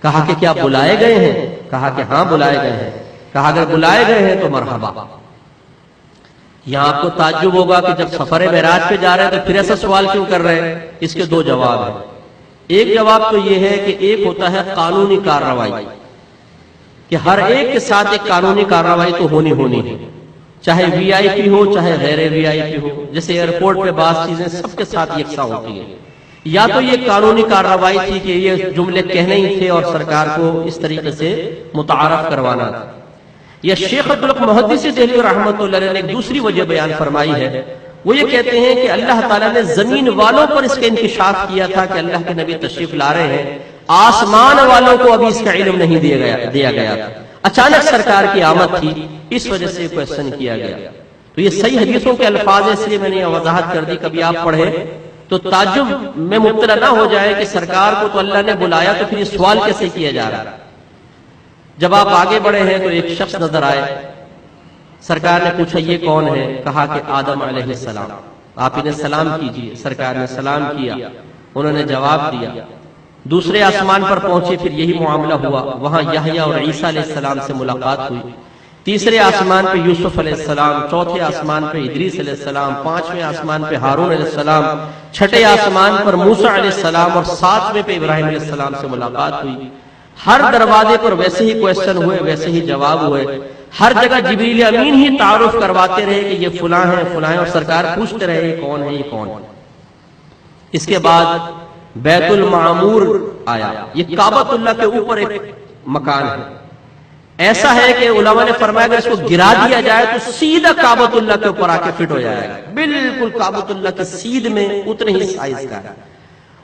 کہا کہ کیا بلائے گئے ہیں؟ کہا کہ ہاں بلائے گئے ہیں. کہا اگر بلائے گئے ہیں تو مرحبا. یہاں آپ کو تعجب ہوگا کہ جب سفر معراج پہ جا رہے ہیں تو پھر ایسا سوال کیوں کر رہے ہیں؟ اس کے دو جواب ہیں. ایک جواب تو یہ ہے کہ ایک ہوتا ہے قانونی کارروائی، کہ ہر ایک کے ساتھ ایک قانونی کارروائی تو ہونی ہے، چاہے وی آئی پی ہو چاہے غیر وی آئی پی ہو. جیسے ایئرپورٹ پہ بعض چیزیں سب کے ساتھ یکساں ہوتی ہیں. یا تو یہ قانونی کارروائی تھی کہ یہ جملے کہنے ہی تھے اور سرکار کو اس طریقے سے متعارف کروانا تھا. یا شیخ عبدالحق محدث دہلوی رحمۃ اللہ علیہ نے ایک دوسری وجہ بیان فرمائی ہے. وہ یہ کہتے ہیں کہ اللہ تعالیٰ نے زمین والوں پر اس کا انکشاف کیا تھا کہ اللہ کے نبی تشریف لا رہے ہیں، آسمان والوں کو ابھی اس کا علم نہیں دیا گیا تھا. اچانک سرکار کی آمد تھی، اس وجہ سے کویسچن کیا گیا. تو یہ صحیح حدیثوں کے الفاظ ہیں، اس لیے میں نے یہ وضاحت کر دی. کبھی آپ پڑھیں تو تعجب میں مبتلا نہ ہو جائے کہ سرکار کو تو اللہ نے بلایا تو پھر یہ سوال کیسے کیا جا رہا ہے. جب آپ آگے بڑھے ہیں تو ایک شخص نظر آئے. سرکار نے پوچھا یہ کون ہے؟ کہا کہ آدم علیہ السلام. آپ انہیں سلام کیجئے. سرکار نے سلام کیا، انہوں نے جواب دیا. دوسرے آسمان پر پہنچے، پھر یہی معاملہ ہوا. وہاں یحییٰ اور عیسیٰ علیہ السلام سے ملاقات ہوئی. تیسرے آسمان پہ یوسف علیہ السلام، چوتھے آسمان پہ ادریس علیہ السلام، پانچویں آسمان پہ ہارون علیہ السلام، چھٹے آسمان پر موسیٰ علیہ السلام، اور ساتویں پہ ابراہیم علیہ السلام سے ملاقات ہوئی. ہر دروازے پر ویسے ہی کویسچن ہوئے، ویسے ہی جواب ہوئے. ہر جگہ جبریل امین ہی تعارف کرواتے رہے کہ یہ فلاں ہیں فلاں ہیں، اور سرکار پوچھتے رہے یہ کون ہے یہ کون ہے. اس کے بعد بیت المعمور آیا. یہ کعبۃ اللہ کے اوپر ایک مکان ہے. ایسا ہے کہ علماء نے فرمایا اگر اس کو گرا دیا جائے تو سیدھا کعبۃ اللہ کے اوپر آ کے فٹ ہو جائے گا. بالکل کعبۃ اللہ کی سیدھ میں اتنے ہی سائز کا ہے.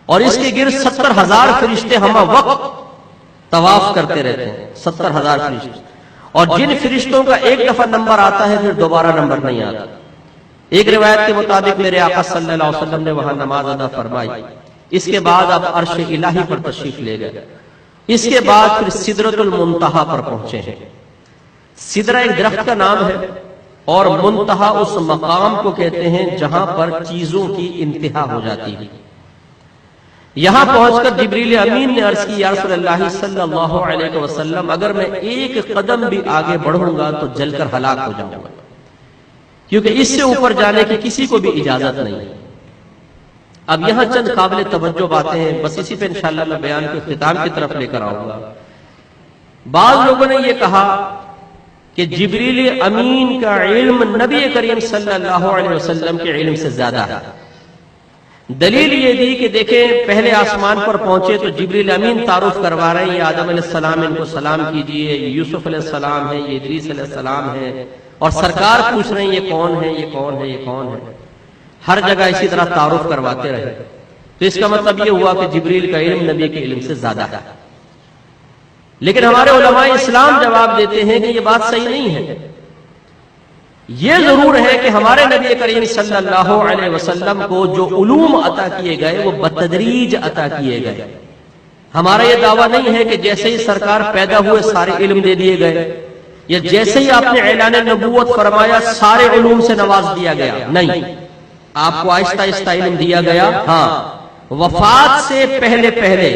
اور اس کے گرد 70,000 فرشتے ہم وقت طواف کرتے رہتے ہیں. 70,000 فرشتے. اور جن فرشتوں کا ایک دفعہ نمبر آتا ہے پھر دوبارہ نمبر نہیں آتا. ایک روایت کے مطابق میرے آقا صلی اللہ علیہ وسلم نے وہاں نماز ادا فرمائی. اس کے بعد آپ عرش الہی پر تشریف لے گئے. اس کے بعد پھر سدرۃ المنتہا پر پہنچے ہیں. سدرہ ایک درخت کا نام ہے، اور منتہا اس مقام کو کہتے ہیں جہاں پر چیزوں کی انتہا ہو جاتی ہے. یہاں پہنچ کر جبریل امین نے عرض کی یا رسول اللہ صلی اللہ علیہ وسلم اگر میں ایک قدم بھی آگے بڑھوں گا تو جل کر ہلاک ہو جاؤں گا، کیونکہ اس سے اوپر جانے کی کسی کو بھی اجازت نہیں. اب یہاں چند قابل توجہ باتیں ہیں، بس اسی پہ انشاءاللہ میں بیان کے اختتام کی طرف لے کر آؤں گا. بعض لوگوں نے یہ کہا کہ جبریل امین کا علم نبی کریم صلی اللہ علیہ وسلم کے علم سے زیادہ ہے. دلیل یہ دی کہ دیکھیں پہلے آسمان پر پہنچے تو جبریل امین تعارف کروا رہے ہیں یہ آدم علیہ السلام ان کو سلام کیجئے، یہ یوسف علیہ السلام ہے، یہ ادریس علیہ السلام ہے، اور سرکار پوچھ رہے ہیں یہ کون ہے یہ کون ہے یہ کون ہے. ہر جگہ اسی طرح تعارف کرواتے رہے. تو اس کا مطلب یہ ہوا کہ جبریل کا علم نبی کے علم سے زیادہ ہے. لیکن ہمارے علماء اسلام جواب دیتے ہیں کہ یہ بات صحیح نہیں ہے. یہ ضرور ہے کہ ہمارے نبی کریم صلی اللہ علیہ وسلم کو جو علوم عطا کیے گئے وہ بتدریج عطا کیے گئے. ہمارا یہ دعویٰ نہیں ہے کہ جیسے ہی سرکار پیدا ہوئے سارے علم دے دیے گئے، یا جیسے ہی آپ نے اعلان نبوت فرمایا سارے علوم سے نواز دیا گیا. نہیں، آپ کو آہستہ آہستہ علم دیا گیا. ہاں، وفات سے پہلے پہلے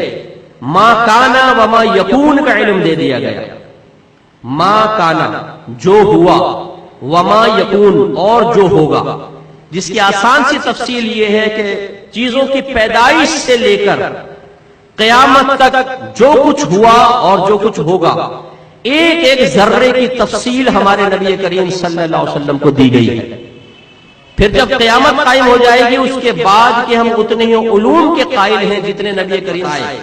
ما کانا وما یکون کا علم دے دیا گیا. ما کانا جو ہوا، وما یکون اور جو ہوگا، جس کی آسان سی تفصیل یہ ہے کہ چیزوں کی پیدائش سے لے کر قیامت تک جو کچھ ہوا اور جو کچھ ہوگا ایک ایک ذرے کی تفصیل ہمارے نبی کریم صلی اللہ علیہ وسلم کو دی گئی ہے۔ پھر جب قیامت قائم ہو جائے گی اس کے بعد کہ ہم اتنے ہی علوم کے قائل ہیں جتنے نبی کریم آئے،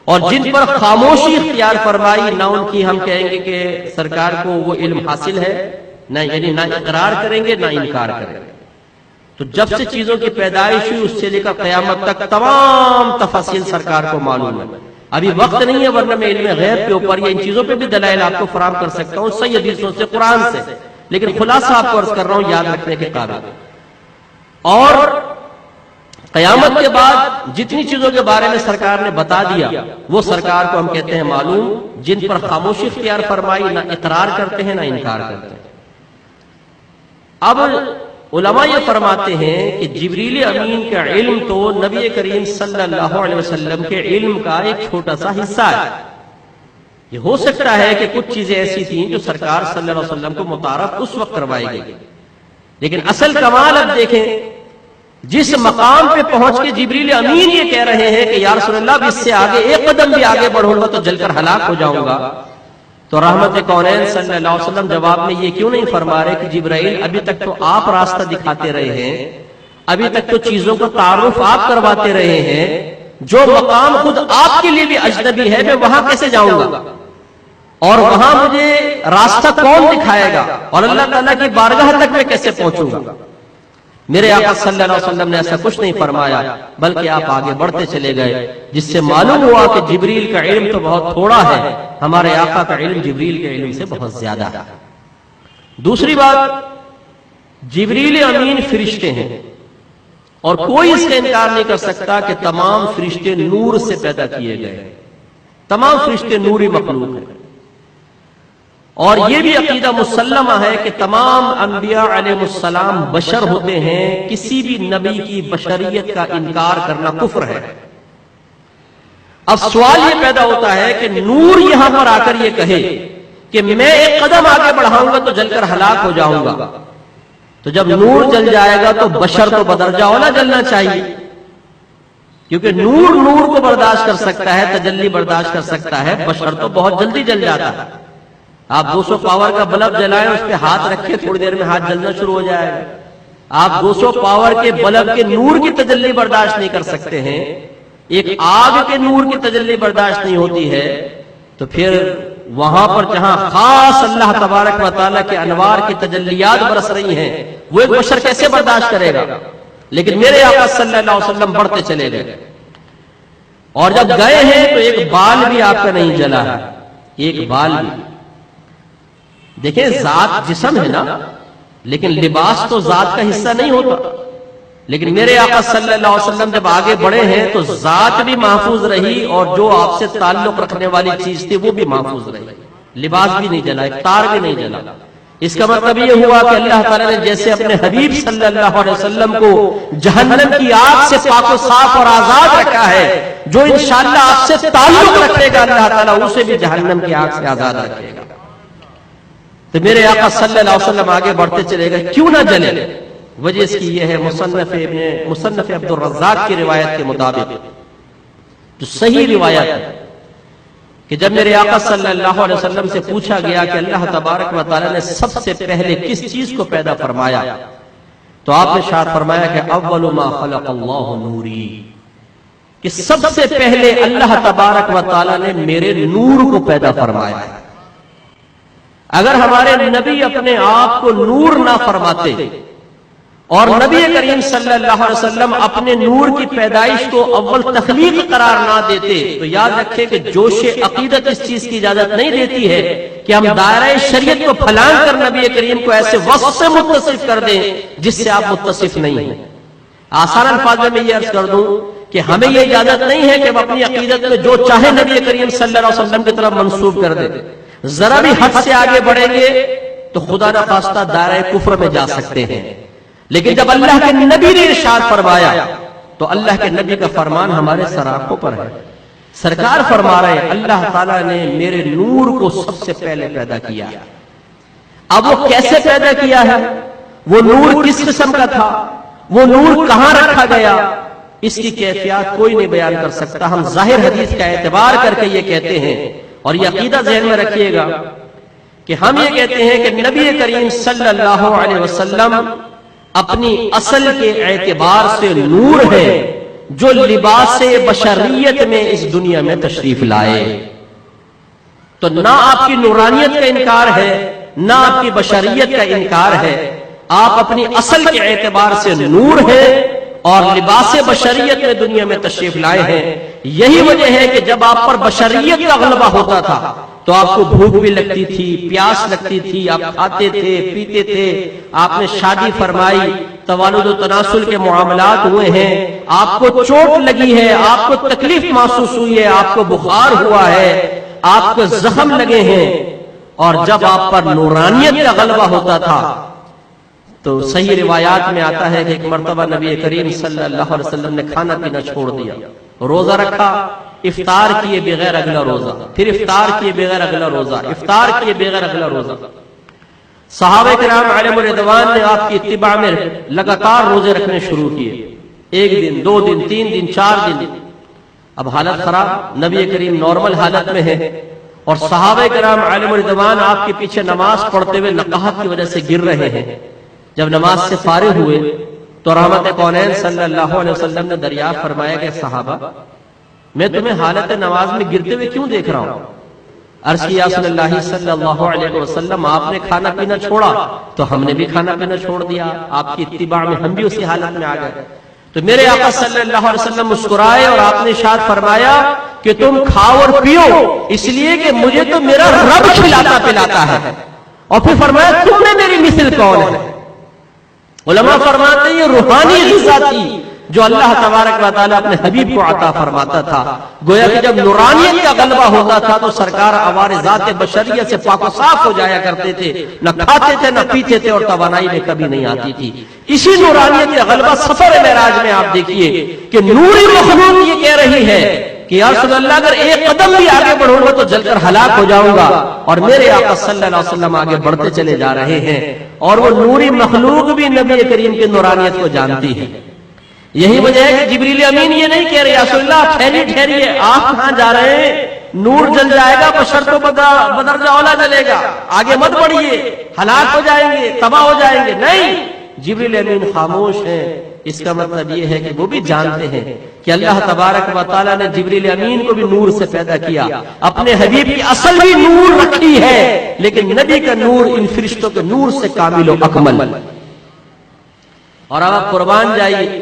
اور جن پر خاموشی اختیار فرمائی، نہ ان کی ہم کہیں گے کہ سرکار کو وہ علم حاصل ہے، نہ یعنی نہ اقرار کریں گے نہ انکار کریں گے۔ تو جب سے چیزوں کی پیدائش ہوئی اس سے لے کر قیامت تک تمام تفاصیل سرکار کو معلوم ہے۔ ابھی وقت نہیں ہے، ورنہ میں علم غیب کے اوپر یا ان چیزوں پہ بھی دلائل آپ کو فراہم کر سکتا ہوں، صحیح حدیثوں سے، قرآن سے، لیکن خلاصہ آپ کو عرض کر رہا ہوں یاد رکھنے کے قابل۔ اور قیامت کے بعد جتنی چیزوں کے بارے میں سرکار نے بتا دیا وہ سرکار کو ہم کہتے ہیں معلوم، جن پر خاموشی اختیار فرمائی، نہ اقرار کرتے ہیں نہ انکار کرتے ہیں۔ اب علماء یہ فرماتے ہیں کہ جبریل امین کا علم تو نبی کریم صلی اللہ علیہ وسلم کے علم کا ایک چھوٹا سا حصہ ہے۔ یہ ہو سکتا ہے کہ کچھ چیزیں ایسی تھیں جو سرکار صلی اللہ علیہ وسلم کو متعارف اس وقت کروائی گئی، لیکن اصل کمال اب دیکھیں، جس مقام پہ پہنچ کے جبریل امین یہ کہہ رہے ہیں کہ یا رسول اللہ اب اس سے آگے ایک قدم بھی آگے بڑھوں گا تو جل کر ہلاک ہو جاؤں گا، تو رحمت کونین صلی اللہ علیہ وسلم جواب میں یہ کیوں نہیں فرما رہے کہ جبرائیل ابھی تک تو آپ راستہ دکھاتے رہے ہیں، ابھی تک تو چیزوں کا تعارف آپ کرواتے رہے ہیں، جو مقام خود آپ کے لیے بھی اجنبی ہے میں وہاں کیسے جاؤں گا، اور وہاں مجھے راستہ کون دکھائے گا، اور اللہ تعالیٰ کی بارگاہ تک میں کیسے پہنچوں گا؟ میرے آقا صلی اللہ علیہ وسلم نے ایسا کچھ نہیں فرمایا، بلکہ آپ آگے بڑھتے چلے گئے، جس سے معلوم ہوا کہ جبریل کا علم تو بہت تھوڑا ہے، ہمارے آقا کا علم جبریل کے علم سے بہت زیادہ ہے۔ دوسری بات، جبریل امین فرشتے ہیں، اور کوئی اس کا انکار نہیں کر سکتا کہ تمام فرشتے نور سے پیدا کیے گئے، تمام فرشتے نوری مخلوق ہیں، اور یہ بھی عقیدہ مسلمہ ہے کہ تمام انبیاء علیہ السلام بشر ہوتے ہیں، کسی بھی نبی کی بشریت کا انکار کرنا کفر ہے۔ اب سوال یہ پیدا ہوتا ہے کہ نور یہاں پر آ کر یہ کہے کہ میں ایک قدم آگے بڑھاؤں گا تو جل کر ہلاک ہو جاؤں گا، تو جب نور جل جائے گا تو بشر تو بدرجہ اولا جلنا چاہیے، کیونکہ نور کو برداشت کر سکتا ہے، تجلی برداشت کر سکتا ہے، بشر تو بہت جلدی جل جاتا ہے۔ آپ 200 پاور کا بلب جلائیں، اس پہ ہاتھ رکھیں، تھوڑی دیر میں ہاتھ جلنا شروع ہو جائے گا۔ آپ 200 پاور کے بلب کے نور کی تجلی برداشت نہیں کر سکتے ہیں، ایک آگ کے نور کی تجلی برداشت نہیں ہوتی ہے، تو پھر وہاں پر جہاں خاص اللہ تبارک و تعالیٰ کے انوار کی تجلیات برس رہی ہیں وہ ایک بشر کیسے برداشت کرے گا؟ لیکن میرے آقا صلی اللہ علیہ وسلم بڑھتے چلے گئے، اور جب گئے ہیں تو ایک بال بھی آپ کا نہیں جلا ہے، ایک بال بھی۔ دیکھیں ذات جسم ہے نا، لیکن لباس تو ذات کا حصہ نہیں ہوتا، لیکن میرے آقا صلی اللہ علیہ وسلم جب آگے بڑھے ہیں تو ذات بھی محفوظ رہی، اور جو آپ سے تعلق رکھنے والی چیز تھی وہ بھی محفوظ رہی، لباس بھی نہیں جلا، ایک تار بھی نہیں جلا۔ اس کا مطلب یہ ہوا کہ اللہ تعالیٰ نے جیسے اپنے حبیب صلی اللہ علیہ وسلم کو جہنم کی آگ سے پاک و صاف اور آزاد رکھا ہے، جو انشاءاللہ آپ سے تعلق رکھے گا اللہ تعالیٰ اسے بھی جہنم کی آگ سے آزاد رکھے گا۔ تو میرے آقا صلی اللہ علیہ وسلم آگے بڑھتے چلے گئے، کیوں نہ جلے؟ وجہ اس کی یہ ہے، مصنف عبد الرزاق کی روایت کے مطابق جو صحیح روایت ہے کہ جب میرے آقا صلی اللہ علیہ وسلم سے پوچھا گیا کہ اللہ تبارک و تعالیٰ نے سب سے پہلے کس چیز کو پیدا فرمایا، تو آپ نے ارشاد فرمایا کہ اول ما خلق اللہ نوری، کہ سب سے پہلے اللہ تبارک و تعالیٰ نے میرے نور کو پیدا فرمایا۔ اگر ہمارے نبی اپنے آپ کو نور نہ فرماتے اور نبی کریم صلی اللہ علیہ وسلم اپنے نور کی پیدائش کو اول تخلیق قرار نہ دیتے، تو یاد رکھیں کہ جوش عقیدت اس چیز کی اجازت نہیں دیتی ہے کہ ہم دائرہ شریعت کو پھلانگ کر نبی کریم کو ایسے وصف سے متصف کر دیں جس سے آپ متصف نہیں ہیں۔ آسان الفاظ میں یہ عرض کر دوں کہ ہمیں یہ اجازت نہیں ہے کہ ہم اپنی عقیدت میں جو چاہے نبی کریم صلی اللہ علیہ وسلم کی طرف منسوب کر دیں، ذرا بھی حد سے آگے بڑھیں گے تو خدا نہ خواستہ دائرہ کفر میں جا سکتے ہیں۔ لیکن جب اللہ کے نبی نے ارشاد فرمایا تو اللہ کے نبی کا فرمان ہمارے سراخوں پر ہے۔ سرکار فرما رہے ہیں اللہ تعالیٰ نے میرے نور کو سب سے پہلے پیدا کیا۔ اب وہ کیسے پیدا کیا ہے، وہ نور کس قسم کا تھا، وہ نور کہاں رکھا گیا، اس کی کیفیات کوئی نہیں بیان کر سکتا۔ ہم ظاہر حدیث کا اعتبار کر کے یہ کہتے ہیں، اور یہ عقیدہ ذہن میں رکھیے گا کہ ہم یہ کہتے ہیں کہ نبی کریم صلی اللہ علیہ وسلم اپنی اصل کے اعتبار سے نور ہے جو لباس بشریت میں اس دنیا میں تشریف لائے. تو نہ آپ کی نورانیت کا انکار ہے نہ آپ کی بشریت کا انکار ہے. آپ اپنی اصل کے اعتبار سے نور ہے اور لباس بشریت میں دنیا میں تشریف لائے ہیں. یہی وجہ ہے کہ جب آپ پر بشریت کا غلبہ ہوتا تھا تو آپ کو بھوک بھی لگتی تھی، پیاس لگتی تھی، آپ کھاتے تھے، پیتے تھے، آپ نے شادی فرمائی، توالد و تناسل کے معاملات ہوئے ہیں، آپ کو چوٹ لگی ہے، آپ کو تکلیف محسوس ہوئی ہے، آپ کو بخار ہوا ہے، آپ کو زخم لگے ہیں. اور جب آپ پر نورانیت کا غلبہ ہوتا تھا تو صحیح روایات میں آتا ہے کہ ایک مرتبہ نبی کریم صلی اللہ علیہ وسلم نے کھانا پینا چھوڑ دیا، روزہ رکھا، افطار کیے بغیر اگلا روزہ، پھر افطار کیے بغیر اگلا روزہ، افطار کیے بغیر اگلا روزہ. صحابہ کرام علیہم الرضوان نے آپ کی اتباع میں لگاتار روزے رکھنے شروع کیے، 1 دن 2 دن 3 دن 4 دن. اب حالت خراب، نبی کریم نارمل حالت میں ہے اور صحابہ کرام علیہم الرضوان آپ کے پیچھے نماز پڑھتے ہوئے نقاہت کی وجہ سے گر رہے ہیں. جب نماز سے فارغ ہوئے تو رحمت کونین صلی اللہ علیہ وسلم نے دریافت فرمایا کہ صحابہ میں تمہیں حالت نماز میں گرتے ہوئے کیوں دیکھ رہا ہوں؟ عرض کیا صلی اللہ صلی اللہ علیہ وسلم آپ نے کھانا پینا چھوڑا تو ہم نے بھی کھانا پینا چھوڑ دیا، آپ کی اتباع میں ہم بھی اسی حالت میں آ گئے. تو میرے آقا صلی اللہ علیہ وسلم مسکرائے اور آپ نے ارشاد فرمایا کہ تم کھاؤ اور پیو اس لیے کہ مجھے تو میرا رب کھلاتا پلاتا ہے. اور پھر فرمایا تم نے میری مثل کون ہے؟ علماء فرماتے ہیں یہ روحانی غذا تھی جو اللہ تبارک و تعالیٰ اپنے حبیب کو عطا فرماتا تھا. گویا کہ جب نورانیت کا غلبہ ہوتا تھا تو سرکار عوار ذات بشریت سے پاک و صاف ہو جایا کرتے تھے، نہ کھاتے تھے نہ پیتے تھے اور توانائی میں کبھی نہیں آتی تھی. اسی نورانیت کا غلبہ سفر معراج میں آپ دیکھیے کہ نوری مخلوق یہ کہہ رہی ہے کہ یا رسول اللہ اگر ایک قدم بھی آگے بڑھوں گا تو جل کر ہلاک ہو جاؤں گا. اور میرے آقا صلی اللہ علیہ وسلم آگے بڑھتے چلے جا رہے ہیں اور وہ نوری مخلوق بھی نبی کریم کی نورانیت کو جانتی ہے. یہی وجہ ہے کہ جبریل امین یہ نہیں کہہ رہے یا رسول اللہ ٹھہریے آپ کہاں جا رہے ہیں؟ نور جل جائے گا بشر تو بدرجہ اولا جلے گا، آگے مت بڑھیے، ہلاک ہو جائیں گے، تباہ ہو جائیں گے. نہیں، جبریل امین خاموش ہیں. اس کا مطلب یہ ہے کہ وہ بھی جانتے ہیں کہ اللہ تبارک و تعالیٰ نے جبریل امین کو بھی نور سے پیدا کیا، اپنے حبیب کی اصل بھی نور رکھی ہے، لیکن نبی کا نور ان فرشتوں کے نور سے کامل و اکمل. اور اب آپ قربان جائیے،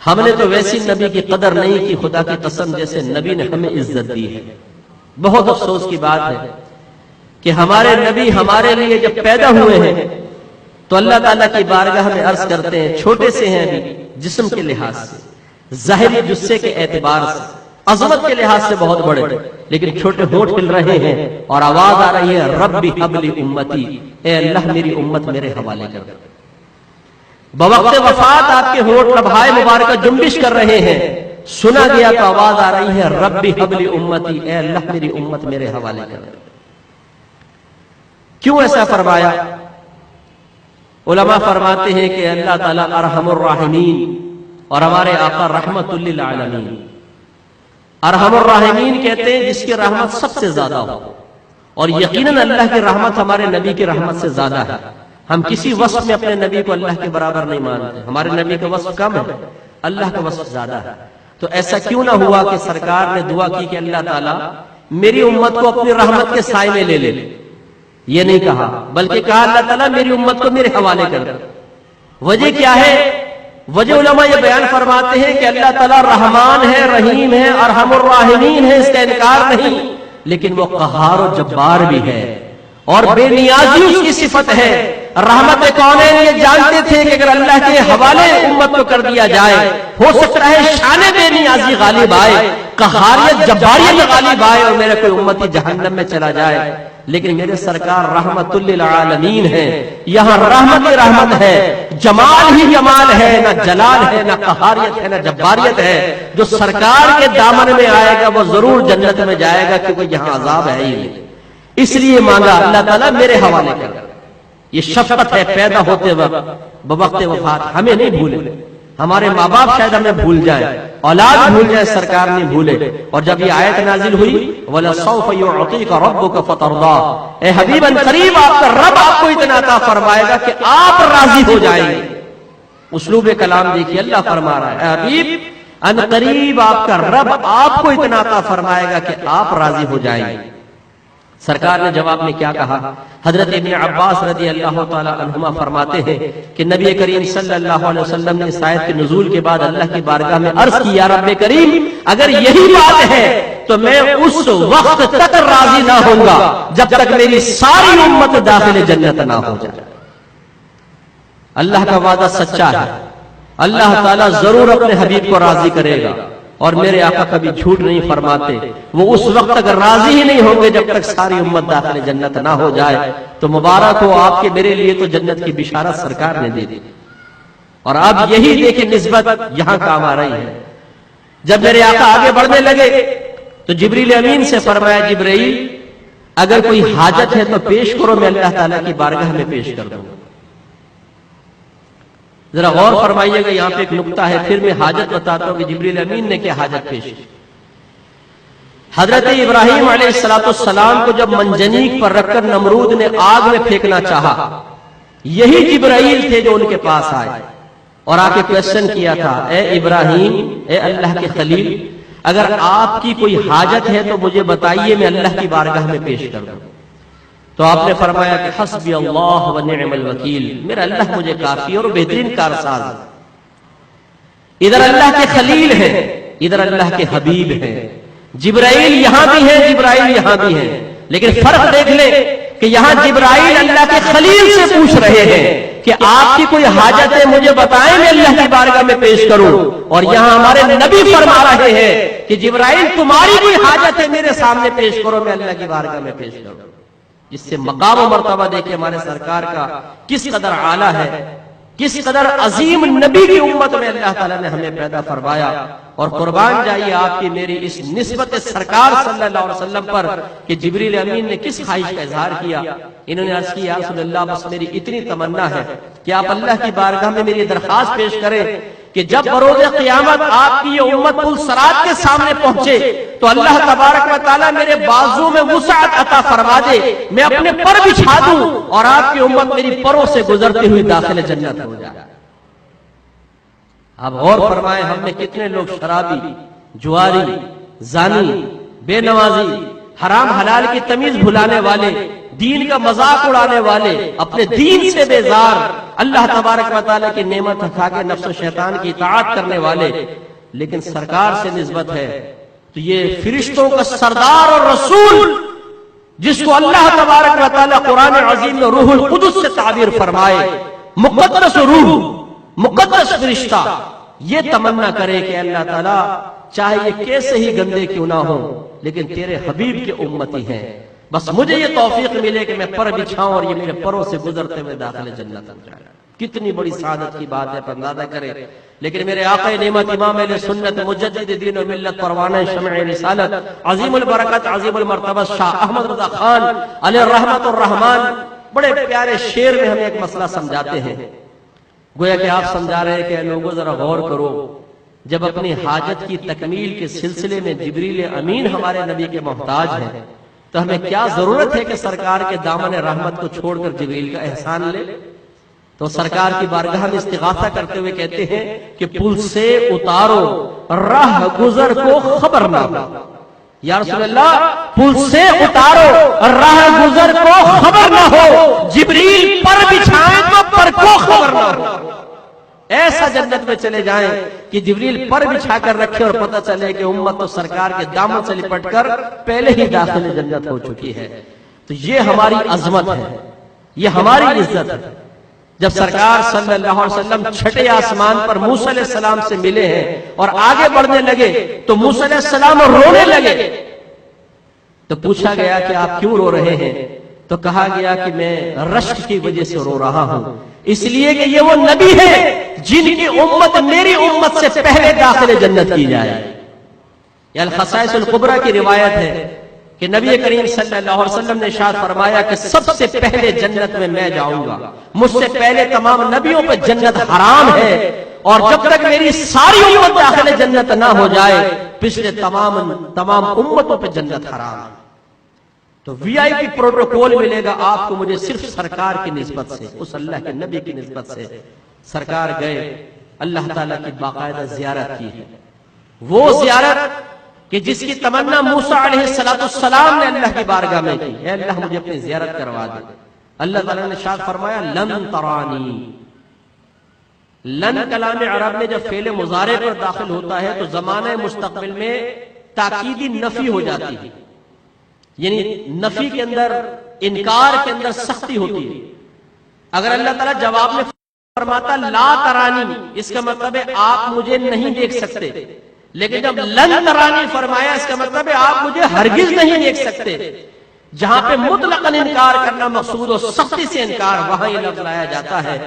ہم نے تو ویسی نبی کی قدر نہیں کی، خدا کی قسم جیسے نبی نے ہمیں عزت دی ہے. بہت افسوس کی بات ہے کہ ہمارے نبی ہمارے لیے جب پیدا ہوئے ہیں تو اللہ تعالیٰ کی بارگاہ میں عرض کرتے ہیں چھوٹے سے ہیں ابھی جسم کے لحاظ سے، ظاہری جثے کے اعتبار سے، عظمت کے لحاظ سے بہت بڑے، لیکن چھوٹے ہونٹ ہل رہے ہیں اور آواز آ رہی ہے ربی حب لی امتی، اے اللہ میری امت میرے حوالے کر. بوقت وفات آپ کے ہونٹ لبھائے مبارکہ جنبش کر رہے ہیں، سنا گیا تو آواز آ رہی ہے ربی حب لی امتی، اے اللہ میری امت میرے حوالے کر. کیوں ایسا فرمایا؟ علماء فرماتے ہیں کہ اللہ تعالیٰ ارحم الراحمین اور ہمارے آقا رحمت للعالمین. ارحم الراحمین کہتے ہیں جس کی رحمت سب سے زیادہ ہو، اور یقیناً اللہ کی رحمت ہمارے نبی کی رحمت سے زیادہ ہے. ہم کسی وصف میں اپنے نبی کو اللہ کے برابر نہیں مانتے، ہمارے نبی کا وصف کم ہے، اللہ کا وصف زیادہ ہے. تو ایسا کیوں نہ ہوا کہ سرکار نے دعا کی کہ اللہ تعالیٰ میری امت کو اپنی رحمت کے سائے میں لے لے؟ یہ نہیں کہا، بلکہ کہا اللہ تعالیٰ میری امت کو میرے حوالے کر. وجہ کیا ہے؟ وجہ علماء یہ بیان فرماتے ہیں کہ اللہ تعالیٰ رحمان ہے، رحیم ہے، ارحم الراحمین ہے، اس کا انکار نہیں، لیکن وہ قہار و جبار بھی ہے اور بے نیازی اس کی صفت ہے. رحمت کونین یہ جانتے تھے کہ اگر اللہ کے حوالے امت کو کر دیا جائے ہو سکتا ہے شان بے نیازی غالب آئے، قہاریت جباریت غالب آئے اور میرے کوئی امتی جہنم میں چلا جائے. لیکن میرے سرکار رحمت للعالمین ہے، یہاں رحمت رحمت ہے، جمال ہی جمال ہے، نہ جلال ہے، نہ قہاریت ہے، نہ جباریت ہے. جو سرکار کے دامن میں آئے گا وہ ضرور جنت میں جائے گا، کیونکہ یہاں عذاب ہے ہی نہیں. اس لیے مانگا اللہ تعالیٰ میرے حوالے کر. یہ شفقت ہے پیدا ہوتے وقت بوقت وفات، ہمیں نہیں بھولے. ہمارے ماں باپ شاید ہمیں بھول جائیں، اولاد بھول جائے، سرکار نہیں بھولے۔ اور جب یہ آیت نازل ہوئی وَلَسَوْفَ يُعْطِيكَ رَبُّكَ فَتَرْضَىٰ، اے حبیب ان قریب آپ کا رب آپ کو اتنا عطا فرمائے گا کہ آپ راضی ہو جائیں گے۔ اسلوب کلام دیکھیے، اللہ فرما رہا ہے اے حبیب ان قریب آپ کا رب آپ کو اتنا عطا فرمائے گا کہ آپ راضی ہو جائیں گے۔ سرکار نے جواب میں کیا کہا؟ حضرت ابن عباس رضی اللہ تعالی عنہما فرماتے ہیں کہ نبی کریم صلی اللہ علیہ وسلم نے اس آیت کے نزول کے بعد اللہ کی بارگاہ میں عرض کی، یا رب کریم اگر یہی بات ہے تو میں اس وقت تک راضی نہ ہوں گا جب تک میری ساری امت داخل جنت نہ ہو جائے۔ اللہ کا وعدہ سچا ہے، اللہ تعالیٰ ضرور اپنے حبیب کو راضی کرے گا، اور میرے آقا کبھی جھوٹ نہیں فرماتے۔ وہ اس وقت تک راضی ہی نہیں ہوں گے جب تک ساری امت داخل جنت نہ ہو جائے۔ تو مبارک ہو آپ کے، میرے لیے تو جنت کی بشارت سرکار نے دے دی، اور اب یہی دیکھیں نسبت یہاں کام آ رہی ہے۔ جب میرے آقا آگے بڑھنے لگے تو جبریل امین سے فرمایا، جبرائیل اگر کوئی حاجت ہے تو پیش کرو، میں اللہ تعالیٰ کی بارگاہ میں پیش کر دوں گا۔ ذرا غور فرمائیے گا، یہاں پہ ایک نقطہ ہے، پھر میں حاجت بتاتا ہوں کہ جبریل امین نے کیا حاجت پیش کی۔ حضرت ابراہیم علیہ السلام کو جب منجنیق پر رکھ کر نمرود نے آگ میں پھینکنا چاہا، یہی جبرائیل تھے جو ان کے پاس آئے اور آ کے کویسچن کیا تھا، اے ابراہیم، اے اللہ کے خلیل، اگر آپ کی کوئی حاجت ہے تو مجھے بتائیے، میں اللہ کی بارگاہ میں پیش کر دوں۔ تو آپ نے فرمایا کہ حسبی اللہ و نعم الوکیل، میرا اللہ مجھے کافی اور بہترین کارساز ہے۔ ادھر اللہ کے خلیل ہیں، ادھر اللہ کے حبیب ہیں، جبرائیل یہاں بھی ہیں، جبرائیل یہاں بھی ہیں، لیکن فرق دیکھ لیں کہ یہاں جبرائیل اللہ کے خلیل سے پوچھ رہے ہیں کہ آپ کی کوئی حاجت ہے مجھے بتائیں، میں اللہ کی بارگاہ میں پیش کروں، اور یہاں ہمارے نبی فرما رہے ہیں کہ جبرائیل تمہاری کوئی حاجت ہے میرے سامنے پیش کرو، میں اللہ کی بارگاہ میں پیش کروں۔ جس سے مقام و مرتبہ دیکھیں ہمارے سرکار کا کس قدر اعلیٰ ہے، کس قدر عظیم نبی کی امت میں اللہ تعالیٰ نے ہمیں پیدا فرمایا۔ اور قربان جائیے آپ کی میری اس نسبت سرکار صلی اللہ علیہ وسلم پر کہ جبریل امین نے کس خواہش کا اظہار کیا۔ انہوں نے عرض کی، یا رسول اللہ بس میری اتنی تمنا ہے کہ آپ اللہ کی بارگاہ میں میری درخواست پیش کریں کہ جب بروز قیامت آپ کی یہ امت پل صراط کے سامنے پہنچے تو اللہ تبارک و تعالیٰ میرے بازو میں وسعت عطا فرما دے، میں اپنے پر بچھا دوں اور آپ کی امت میری پروں سے گزرتے ہوئی داخل جنت ہو جائے۔ اب غور فرمائیں، ہم نے کتنے لوگ شرابی، جواری، زانی، بے نمازی، حرام حلال کی تمیز بھلانے والے، دین کا مذاق اڑانے والے، اپنے دین سے بیزار، اللہ تبارک و تعالیٰ کی نعمت کھا کے نفس و شیطان کی اطاعت کرنے والے، لیکن سرکار سے نسبت ہے تو یہ فرشتوں کا سردار اور رسول، جس کو اللہ تبارک و تعالیٰ قرآن عظیم میں روح القدس سے تعبیر فرمائے، مقدس روح، مقدس فرشتہ، یہ تمنا کرے کہ اللہ تعالیٰ چاہے یہ کیسے ہی گندے کیوں نہ ہوں لیکن تیرے حبیب کے امتی ہیں، بس مجھے یہ توفیق ملے کہ میں پر بچھاؤں اور یہ میرے پروں سے گزرتے ہوئے داخل جنت ہو جائے۔ کتنی بڑی سعادت کی بات ہے، اندازہ کرے۔ لیکن میرے آقا نعمت امام اہل سنت مجدد دین و ملت پروانہ شمع رسالت عظیم البرکت عظیم المرتبہ شاہ احمد رضا خان علیہ الرحمت الرحمان بڑے پیارے شعر میں ہمیں ایک مسئلہ سمجھاتے ہیں، گویا کہ آپ سمجھا رہے ہیں کہ لوگوں ذرا غور کرو، جب اپنی حاجت کی تکمیل کے سلسلے میں جبریل امین ہمارے نبی کے محتاج ہیں تو ہمیں کیا ضرورت ہے کہ سرکار کے دامن رحمت کو چھوڑ کر جبریل کا احسان لے؟ تو سرکار کی بارگاہ میں استغاثہ کرتے ہوئے کہتے ہیں کہ پل سے اتارو راہ گزر کو خبر نہ ہو، یا رسول اللہ پل سے اتارو راہ گزر کو خبر نہ ہو، جبریل پر بچھائیں تو پر کو خبر نہ ہو۔ ایسا جنت میں چلے جائیں کہ جبریل پر بچھا کر رکھے اور پتہ چلے کہ امت تو سرکار کے دامن سے لپٹ کر پہلے ہی داخل جنت ہو چکی ہے۔ تو یہ ہماری عظمت ہے، یہ ہماری عزت ہے۔ جب سرکار صلی اللہ علیہ وسلم چھٹے آسمان پر موسیٰ علیہ السلام سے ملے ہیں اور آگے بڑھنے لگے تو موسیٰ علیہ السلام رونے لگے، تو پوچھا گیا کہ آپ کیوں رو رہے ہیں؟ تو کہا گیا کہ میں رشک کی وجہ سے رو رہا ہوں، اس لیے کہ یہ وہ نبی ہے جن کی امت میری امت سے پہلے داخل جنت کی جائے۔ یہ الخصائص الکبریٰ کی روایت ہے کہ نبی کریم صلی اللہ علیہ وسلم نے ارشاد فرمایا کہ سب سے پہلے جنت میں جاؤں گا، مجھ سے پہلے تمام نبیوں پہ جنت حرام ہے اور جب تک میری ساری امت داخل جنت نہ ہو جائے پچھلے تمام امتوں پہ جنت حرام ہے۔ تو وی آئی پی پروٹوکول ملے گا آپ کو مجھے صرف سرکار کی نسبت سے، اس اللہ کے نبی کی نسبت سے۔ سرکار گئے، اللہ تعالیٰ کی باقاعدہ زیارت کی ہے، وہ زیارت کہ جس کی تمنا موسیٰ علیہ السلام نے اللہ کی بارگاہ میں کی، اے اللہ مجھے اپنی زیارت کروا دے۔ اللہ تعالیٰ نے ارشاد فرمایا لن ترانی۔ لن کلام عرب میں جب فعل مضارع پر داخل ہوتا ہے تو زمانہ مستقبل میں تاکیدی نفی ہو جاتی ہے، یعنی نفی کے اندر، انکار کے اندر سختی ہوتی ہے۔ اگر اللہ تعالیٰ جواب میں فرماتا لا ترانی، اس کا مطلب ہے آپ مجھے نہیں دیکھ سکتے، لیکن جب لن ترانی فرمایا اس کا مطلب ہے آپ مجھے ہرگز نہیں دیکھ سکتے۔ جہاں پہ مطلقاً انکار کرنا مقصود اور سختی سے انکار، وہاں یہ لفظ لایا جاتا ہے۔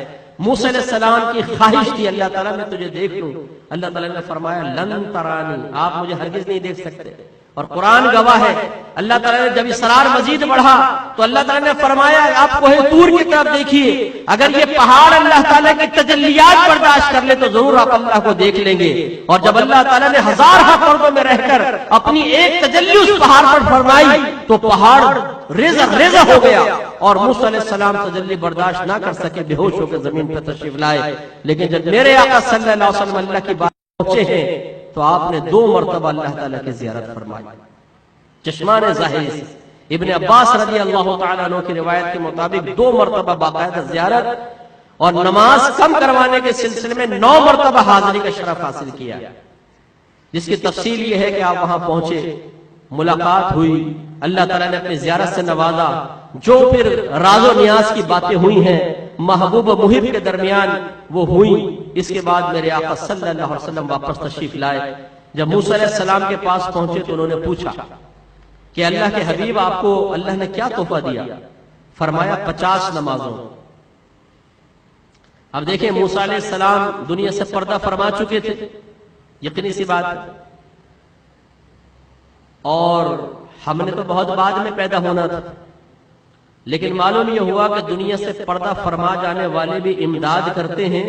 موسیٰ علیہ السلام کی خواہش تھی اللہ تعالیٰ میں تجھے دیکھ لوں، اللہ تعالیٰ نے فرمایا لن ترانی، آپ مجھے ہرگز نہیں دیکھ سکتے۔ اور قرآن گواہ ہے، اللہ تعالیٰ نے جب اسرار مزید بڑھا تو اللہ تعالیٰ نے فرمایا آپ کوہ طور کی طرف دیکھیے، اگر یہ پہاڑ اللہ تعالیٰ کی تجلیات برداشت کر لے تو ضرور آپ اللہ کو دیکھ لیں گے۔ اور جب اللہ تعالیٰ نے ہزارہ پردوں میں رہ کر اپنی ایک تجلی اس پہاڑ پر فرمائی تو پہاڑ ریزہ ہو گیا، اور موسیٰ علیہ السلام تجلی برداشت نہ کر سکے، بے ہوش ہو کے زمین پر تشریف لائے۔ لیکن جب میرے آقا صلی اللہ علیہ وسلم اللہ کی بات پہنچے ہیں تو آپ نے 2 مرتبہ اللہ تعالیٰ کی زیارت فرمائی۔ چشمان ظاہر سے ابن عباس رضی اللہ تعالیٰ عنہ کی روایت کے مطابق 2 مرتبہ باقاعدہ زیارت اور نماز کم کروانے کے سلسلے میں 9 مرتبہ حاضری کا شرف حاصل کیا، جس کی تفصیل یہ ہے کہ آپ وہاں پہنچے، ملاقات ہوئی، اللہ تعالیٰ نے اپنی زیارت سے نوازا، جو پھر راز و نیاز کی باتیں ہوئی ہیں محبوب و محب کے درمیان وہ ہوئی۔ اس کے بعد میرے آقا صلی اللہ علیہ وسلم واپس تشریف لائے۔ جب موسیٰ علیہ السلام کے پاس پہنچے تو انہوں نے پوچھا کہ اللہ کے حبیب آپ کو اللہ نے کیا تحفہ دیا؟ فرمایا 50 نمازوں۔ اب دیکھیں موسیٰ علیہ السلام دنیا سے پردہ فرما چکے تھے، یقینی سی بات ہے، اور ہم نے تو بہت بعد میں پیدا ہونا تھا، لیکن معلوم یہ ہوا کہ دنیا سے پردہ فرما جانے والے بھی امداد کرتے ہیں،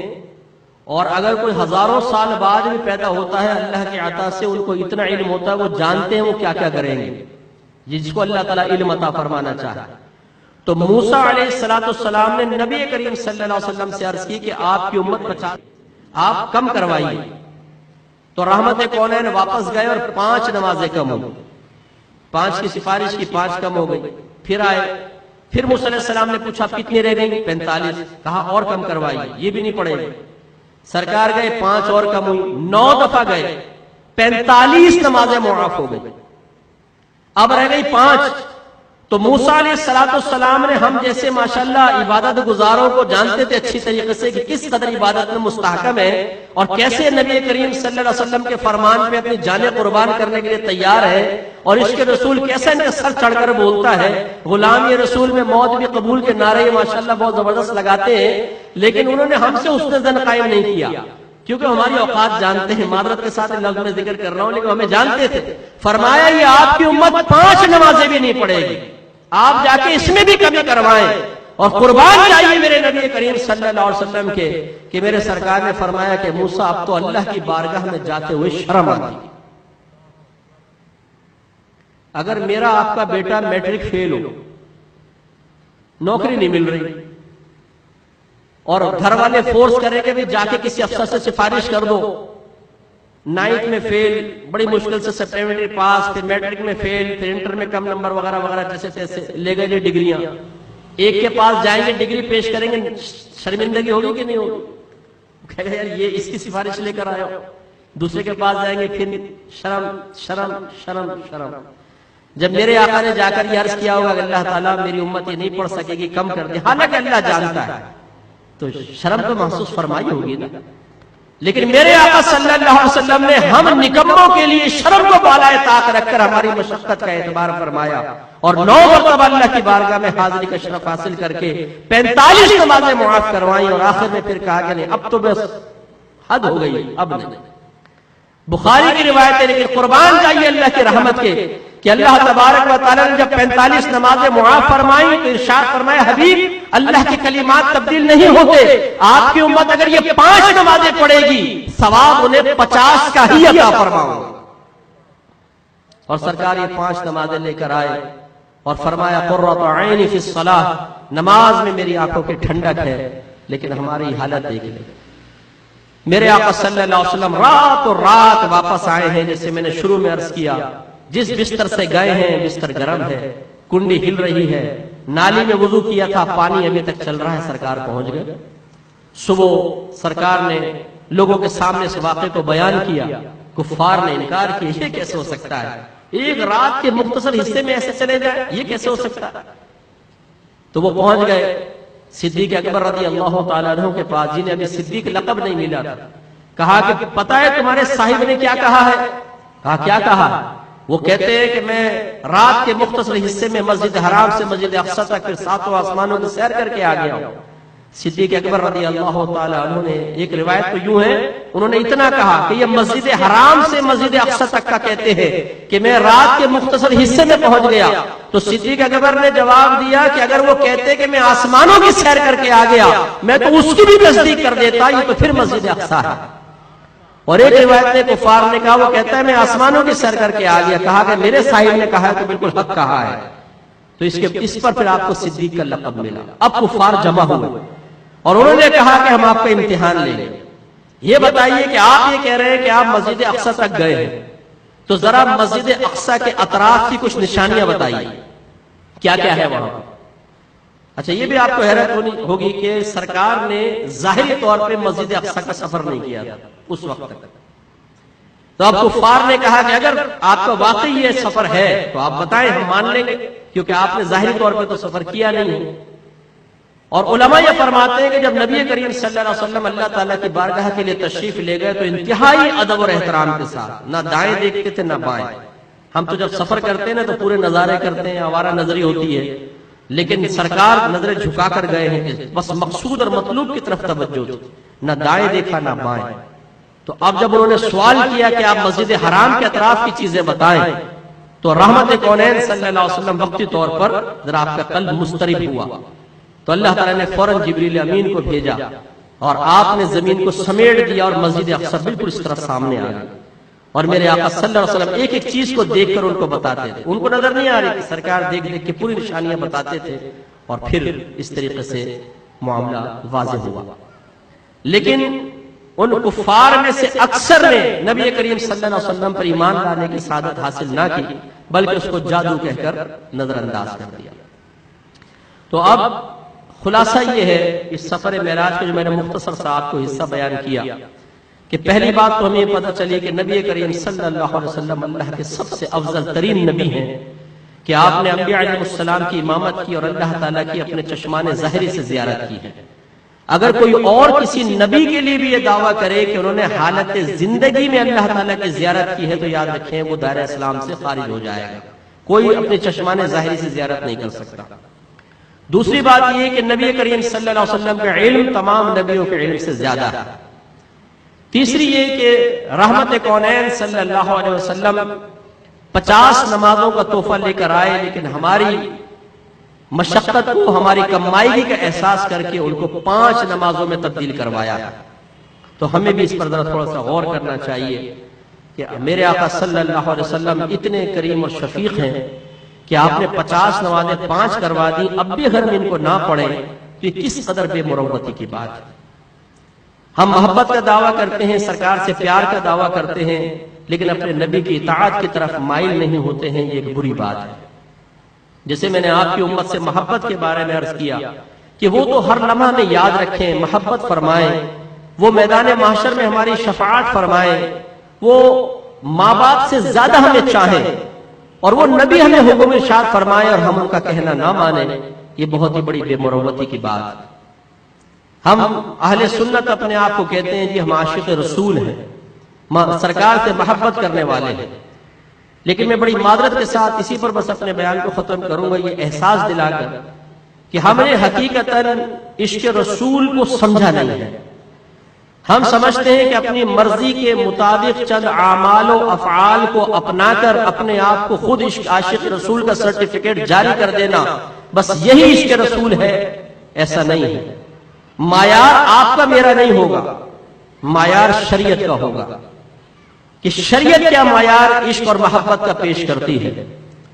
اور اگر کوئی ہزاروں سال بعد بھی پیدا ہوتا ہے اللہ کی عطا سے ان کو اتنا علم ہوتا ہے وہ جانتے ہیں وہ کیا کیا کریں گے، جس کو اللہ تعالیٰ علم عطا فرمانا چاہتا ہے۔ تو موسیٰ علیہ السلام نے نبی کریم صلی اللہ علیہ وسلم سے عرض کی کہ آپ کی امت 50 آپ کم کروائیے، تو رحمت کونین واپس گئے اور 5 نمازیں کم ہو گئی، 5 کی سفارش کی 5 کم ہو گئی۔ پھر آئے، پھر موسیٰ علیہ السلام نے پوچھا کتنی رہ گئی؟ 45۔ کہا اور کم کروائیے، یہ بھی نہیں پڑے گی۔ سرکار گئے، 5 اور کم ہوئی، 9 دفعہ گئے، 45 نمازیں معاف ہو گئی، اب رہ گئی 5۔ تو موسیٰ علیہ السلام نے ہم جیسے ماشاءاللہ عبادت گزاروں کو جانتے تھے اچھی طریقے سے کہ کس قدر عبادت میں مستحکم ہے اور کیسے نبی کریم صلی اللہ علیہ وسلم کے فرمان پہ اپنی جانیں قربان کرنے کے لیے تیار ہے، اور اس کے رسول کیسے ان کے سر چڑھ کر بولتا ہے، غلام یہ رسول میں موت بھی قبول کے نعرے ماشاءاللہ بہت زبردست لگاتے ہیں، لیکن انہوں نے ہم سے حسن ظن قائم نہیں کیا، کیونکہ ہماری اوقات جانتے ہیں، معذرت کے ساتھ لفظ میں ذکر کر رہا ہوں لیکن ہمیں جانتے تھے۔ فرمایا یہ آپ کی امت 5 نمازیں بھی نہیں پڑھے گی، آپ جا کے اس میں بھی کمی کروائیں، اور قربان جائیے میرے نبی کریم صلی اللہ علیہ وسلم کے کہ میرے سرکار نے فرمایا کہ موسیٰ اب تو اللہ کی بارگاہ میں جاتے ہوئے شرم آتی، اگر میرا آپ کا بیٹا میٹرک فیل ہو، نوکری نہیں مل رہی، اور گھر والے فورس کریں کہ جا کے کسی افسر سے سفارش کر دو، 9th میں فیل، بڑی مشکل سے سپلیمنٹری پاس، پھر میٹرک میں فیل، پھر انٹر میں کم نمبر وغیرہ وغیرہ جیسے تیسے لے گئے ڈگریاں، ایک کے پاس جائیں گے ڈگری پیش کریں گے، شرمندگی ہوگی کہ نہیں ہوگی؟ کہے گا یار یہ اس کی سفارش لے کر آیا ہو، دوسرے کے پاس جائیں گے پھر شرم شرم شرم شرم۔ جب میرے آقا نے جا کر یہ عرض کیا ہوگا کہ اللہ تعالیٰ میری امت یہ نہیں پڑھ سکے گی، کم کر دے، حالانکہ اللہ جانتا ہے، تو شرم تو محسوس فرمائی ہوگی نا، لیکن میرے آقا صلی اللہ علیہ وسلم نے ہم نکموں کے لیے شرم کو بالائے طاق رکھ کر ہماری مشقت کا اعتبار فرمایا، اور 9 مرتبہ اللہ کی بارگاہ میں حاضری کا شرف حاصل کر کے 45 نمازیں معاف کروائیں، اور آخر میں پھر کہا کہ نہیں اب تو بس حد ہو گئی، اب نہیں۔ بخاری کی روایت ہے، لیکن قربان جائیے اللہ کی رحمت کے کہ اللہ تبارک و تعالیٰ نے جب 45 نمازیں معاف فرمائیں تو ارشاد فرمایا حبیب اللہ کے کلمات تبدیل نہیں ہوتے، آپ کی امت اگر یہ 5 نمازیں پڑھے گی ثواب انہیں 50 کا ہی عطا فرماؤں گا۔ اور سرکار یہ 5 نمازیں لے کر آئے اور فرمایا قرۃ عینی فی الصلاۃ، نماز میں میری آنکھوں کی ٹھنڈک ہے۔ لیکن ہماری حالت دیکھ لیں، میرے آقا صلی اللہ علیہ وسلم رات اور رات واپس آئے ہیں، جیسے میں نے شروع میں عرض کیا، جس بستر سے گئے ہیں بستر گرم ہے، کنڈی ہل رہی ہے، نالی میں وضو کیا تھا پانی ابھی تک چل رہا ہے، سرکار پہنچ گئے۔ صبح سرکار نے لوگوں کے سامنے اس واقعے کو بیان کیا، کفار نے انکار کیا، یہ کیسے ہو سکتا ہے، ایک رات کے مختصر حصے میں ایسے چلے جائے، یہ کیسے ہو سکتا ہے؟ تو وہ پہنچ گئے صدیق اکبر رضی اللہ تعالیٰ عنہ کے پاس، جنہیں ابھی صدیق لقب نہیں ملا تھا۔ کہا کہ پتہ ہے تمہارے صاحب نے کیا کہا ہے؟ کہا کیا کہا؟ وہ کہتے ہیں کہ میں رات کے مختصر حصے میں مسجد حرام سے مسجد اقصی تک پھر 7 آسمانوں کی سیر کر کے آ گیا ہوں۔ صدیق اکبر رضی اللہ تعالیٰ عنہ نے ایک روایت تو یوں ہے، انہوں نے اتنا کہا کہ یہ مسجد حرام سے مسجد اقصی تک کا کہتے ہیں کہ میں رات کے مختصر حصے میں پہنچ گیا۔ تو صدیق اکبر نے جواب دیا کہ اگر وہ کہتے کہ میں آسمانوں کی سیر کر کے آ گیا میں تو اس کی بھی تصدیق کر دیتا، یہ تو پھر مسجد اقصی ہے۔ اور ایک روایت نے کفار نے کہا، وہ کہتا ہے میں آسمانوں کی سیر کر کے آ گیا، کہا کہ میرے صاحب نے کہا تو بالکل حق کہا ہے۔ تو اس پر پھر آپ کو صدیق کا لقب ملا۔ اب کفار جمع ہوئے اور انہوں نے کہا کہ ہم آپ کا امتحان لیں گے، یہ بتائیے کہ آپ یہ کہہ رہے ہیں کہ آپ مسجد اقصی تک گئے ہیں، تو ذرا مسجد اقصی کے اطراف کی کچھ نشانیاں بتائیے، کیا کیا ہے وہاں؟ اچھا یہ بھی آپ کو حیرت ہوگی کہ سرکار نے ظاہری طور پہ مسجد اقصی کا سفر نہیں کیا تھا اس وقت تک۔ تو اب کفار نے کہا کہ اگر آپ کا واقعی یہ سفر ہے تو آپ بتائیں، ہم مان لیں گے، کیونکہ آپ نے ظاہری طور پہ تو سفر کیا نہیں۔ اور علماء یہ فرماتے ہیں کہ جب نبی کریم صلی اللہ علیہ وسلم اللہ تعالیٰ کی بارگاہ کے لیے تشریف لے گئے تو انتہائی ادب اور احترام کے ساتھ، نہ دائیں دیکھتے تھے نہ بائیں۔ ہم تو جب سفر کرتے ہیں نا تو پورے نظارے کرتے ہیں، آوارہ نظری ہوتی ہے، لیکن سرکار نظریں جھکا کر گئے ہیں کہ بس مقصود اور مطلوب کی طرف توجہ تھی، نہ دائیں دیکھا نہ بائیں۔ تو اب جب انہوں نے سوال کیا کہ آپ مسجد حرام کے اطراف کی چیزیں بتائیں، تو رحمت کونین صلی اللہ علیہ وسلم وقتی طور پر ذرا آپ کا قلب مضطرب ہوا، تو اللہ تعالیٰ نے فوراً جبریل امین کو بھیجا اور آپ نے زمین کو سمیٹ دیا اور مسجد اقصی بالکل اس طرح سامنے آ گئی۔ اور میرے آقا صلی اللہ علیہ وسلم ایک ایک چیز کو دیکھ کر ان کو بتاتے تھے، ان کو نظر نہیں آ رہی کہ سرکار دیکھ دیکھ کے پوری نشانیاں بتاتے تھے، اور پھر اس طریقے سے معاملہ واضح ہوا۔ لیکن ان کفار میں سے اکثر نے نبی کریم صلی اللہ علیہ وسلم پر ایمان لانے کی سعادت حاصل نہ کی، بلکہ اس کو جادو کہہ کر نظر انداز کر دیا۔ تو اب خلاصہ یہ ہے اس سفر معراج کا جو میں نے مختصر سا آپ کو حصہ بیان کیا، کہ پہلی بات تو ہمیں پتہ چلی کہ نبی کریم صلی اللہ علیہ وسلم اللہ کے سب سے افضل ترین نبی ہیں، کہ آپ نے انبیاء علیہ السلام کی امامت کی اور اللہ تعالیٰ کی اپنے چشمان ظاہری سے زیارت کی ہے۔ اگر کوئی اور کسی نبی کے لیے بھی یہ دعویٰ کرے کہ انہوں نے حالت زندگی میں اللہ تعالیٰ کی زیارت کی ہے تو یاد رکھیں وہ دائرہ اسلام سے خارج ہو جائے گا، کوئی اپنے چشمان ظاہری سے زیارت نہیں کر سکتا۔ دوسری بات یہ کہ نبی کریم صلی اللہ علیہ وسلم کا علم تمام نبیوں کے علم سے زیادہ ہے۔ تیسری یہ کہ رحمت کونین صلی اللہ علیہ وسلم 50 نمازوں کا تحفہ لے کر آئے، لیکن ہماری مشقت کو، ہماری کمائیگی کا احساس کر کے ان کو 5 نمازوں میں تبدیل کروایا۔ تو ہمیں بھی اس پر ذرا تھوڑا سا غور کرنا چاہیے کہ میرے آقا صلی اللہ علیہ وسلم اتنے کریم اور شفیق ہیں کہ آپ نے 50 نمازیں 5 کروا دی، اب بھی اگر ہم ان کو نہ پڑھیں تو یہ کس قدر بے مروتی کی بات ہے۔ ہم محبت کا دعویٰ کرتے ہیں، سرکار سے پیار کا دعویٰ کرتے ہیں، لیکن اپنے نبی کی اطاعت کی طرف مائل نہیں ہوتے ہیں، یہ ایک بری بات ہے۔ جیسے میں نے آپ کی امت سے محبت کے بارے میں عرض کیا کہ وہ تو ہر لمحہ میں یاد رکھیں، محبت فرمائیں، وہ میدان محشر میں ہماری شفاعت فرمائیں، وہ ماں باپ سے زیادہ ہمیں چاہیں، اور وہ نبی ہمیں حکم ارشاد فرمائے اور ہم ان کا کہنا نہ مانیں، یہ بہت ہی بڑی بے مروتی کی بات ہے۔ ہم اہل سنت اپنے آپ کو کہتے ہیں جی ہم عاشق رسول ہیں، سرکار سے محبت کرنے والے ہیں، لیکن میں بڑی معذرت کے ساتھ اسی پر بس اپنے بیان کو ختم کروں گا، یہ احساس دلا کر کہ ہم نے حقیقتاً عشق رسول کو سمجھا نہیں ہے۔ ہم سمجھتے ہیں کہ اپنی مرضی کے مطابق چند اعمال و افعال کو اپنا کر اپنے آپ کو خود عاشق رسول کا سرٹیفکیٹ جاری کر دینا بس یہی عشق رسول ہے، ایسا نہیں ہے۔ معیار آپ کا میرا نہیں ہوگا، معیار شریعت کا ہوگا کہ شریعت کیا معیار عشق اور محبت کا پیش کرتی ہے۔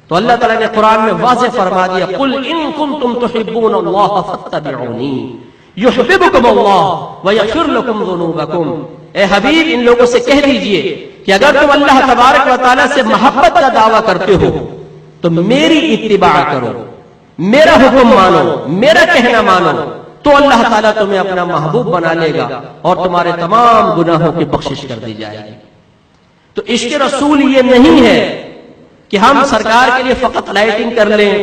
تو اللہ تعالیٰ نے قرآن میں واضح فرما دیا، قُلْ إِن كُنتُمْ تُحِبُّونَ اللَّهَ فَاتَّبِعُونِي يُحْبِبُكُمُ اللَّهُ وَيَغْفِرْ لَكُمْ ذُنُوبَكُمْ۔ اے حبیب ان لوگوں سے کہہ دیجئے کہ اگر تم اللہ تبارک و تعالیٰ سے محبت کا دعویٰ کرتے ہو تو میری اتباع کرو، میرا حکم مانو، میرا کہنا مانو، تو اللہ تعالیٰ تمہیں اپنا محبوب بنا لے گا اور تمہارے تمام گناہوں کی بخشش کر دی جائے گی۔ تو عشق رسول یہ نہیں ہے کہ ہم سرکار کے لیے فقط لائٹنگ کر لیں،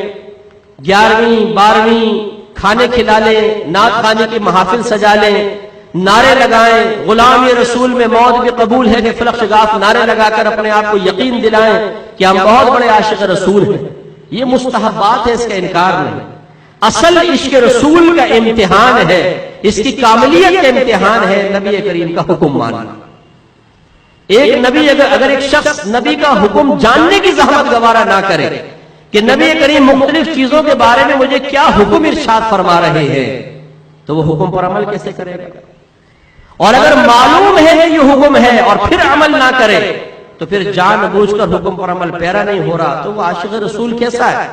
11ویں 12ویں کھانے کھلا لیں، نعت خانے کی محافل سجا لیں، نعرے لگائیں، غلام رسول میں موت بھی قبول ہے کہ فلق شگاف نعرے لگا کر اپنے آپ کو یقین دلائیں کہ ہم بہت بڑے عاشق رسول ہیں۔ یہ مستحبات ہے، اس کا انکار نہیں۔ اصل عشق رسول کا امتحان ہے، اس کی کاملیت کا امتحان ہے نبی کریم کا حکم ماننا۔ ایک نبی اگر ایک شخص نبی کا حکم جاننے کی زحمت گوارا نہ کرے کہ نبی کریم مختلف چیزوں کے بارے میں مجھے کیا حکم ارشاد فرما رہے ہیں، تو وہ حکم پر عمل کیسے کرے گا؟ اور اگر معلوم ہے کہ یہ حکم ہے اور پھر عمل نہ کرے تو پھر جان بوجھ کر حکم پر عمل پیرا نہیں ہو رہا، تو وہ عاشق رسول کیسا ہے؟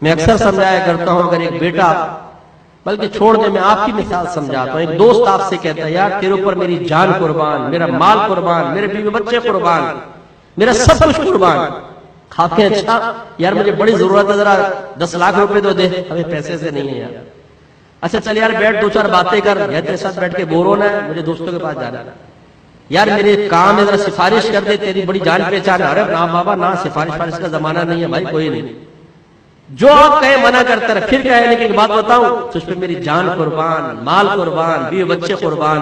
میں اکثر سمجھایا کرتا ہوں، اگر ایک بیٹا، بلکہ چھوڑ دے میں آپ کی مثال سمجھاتا ہوں، ایک دوست آپ سے کہتا ہے یار تیرے اوپر میری جان قربان، میرا مال قربان، میرے بیوی بچے قربان، میرا سب کچھ قربان۔ کھاتے ہیں، اچھا یار مجھے بڑی ضرورت ہے، ذرا 10 لاکھ روپے تو دے۔ ہمیں پیسے سے نہیں ہے یار۔ اچھا چل یار بیٹھ، 2 4 باتیں کر، یا تیرے ساتھ بیٹھ کے بور ہونا ہے، مجھے دوستوں کے پاس جانا ہے۔ یار میرے کام میں ذرا سفارش کر دے، تیری بڑی جان پہچان۔ ارے نہ بابا نہ، سفارش کا زمانہ نہیں ہے بھائی، کوئی نہیں، جو آپ کہے منع کرتا رہے۔ پھر کہے لیکن بات بتاؤں، تجھ پہ میری جان قربان، مال قربان، بیوی بچے قربان۔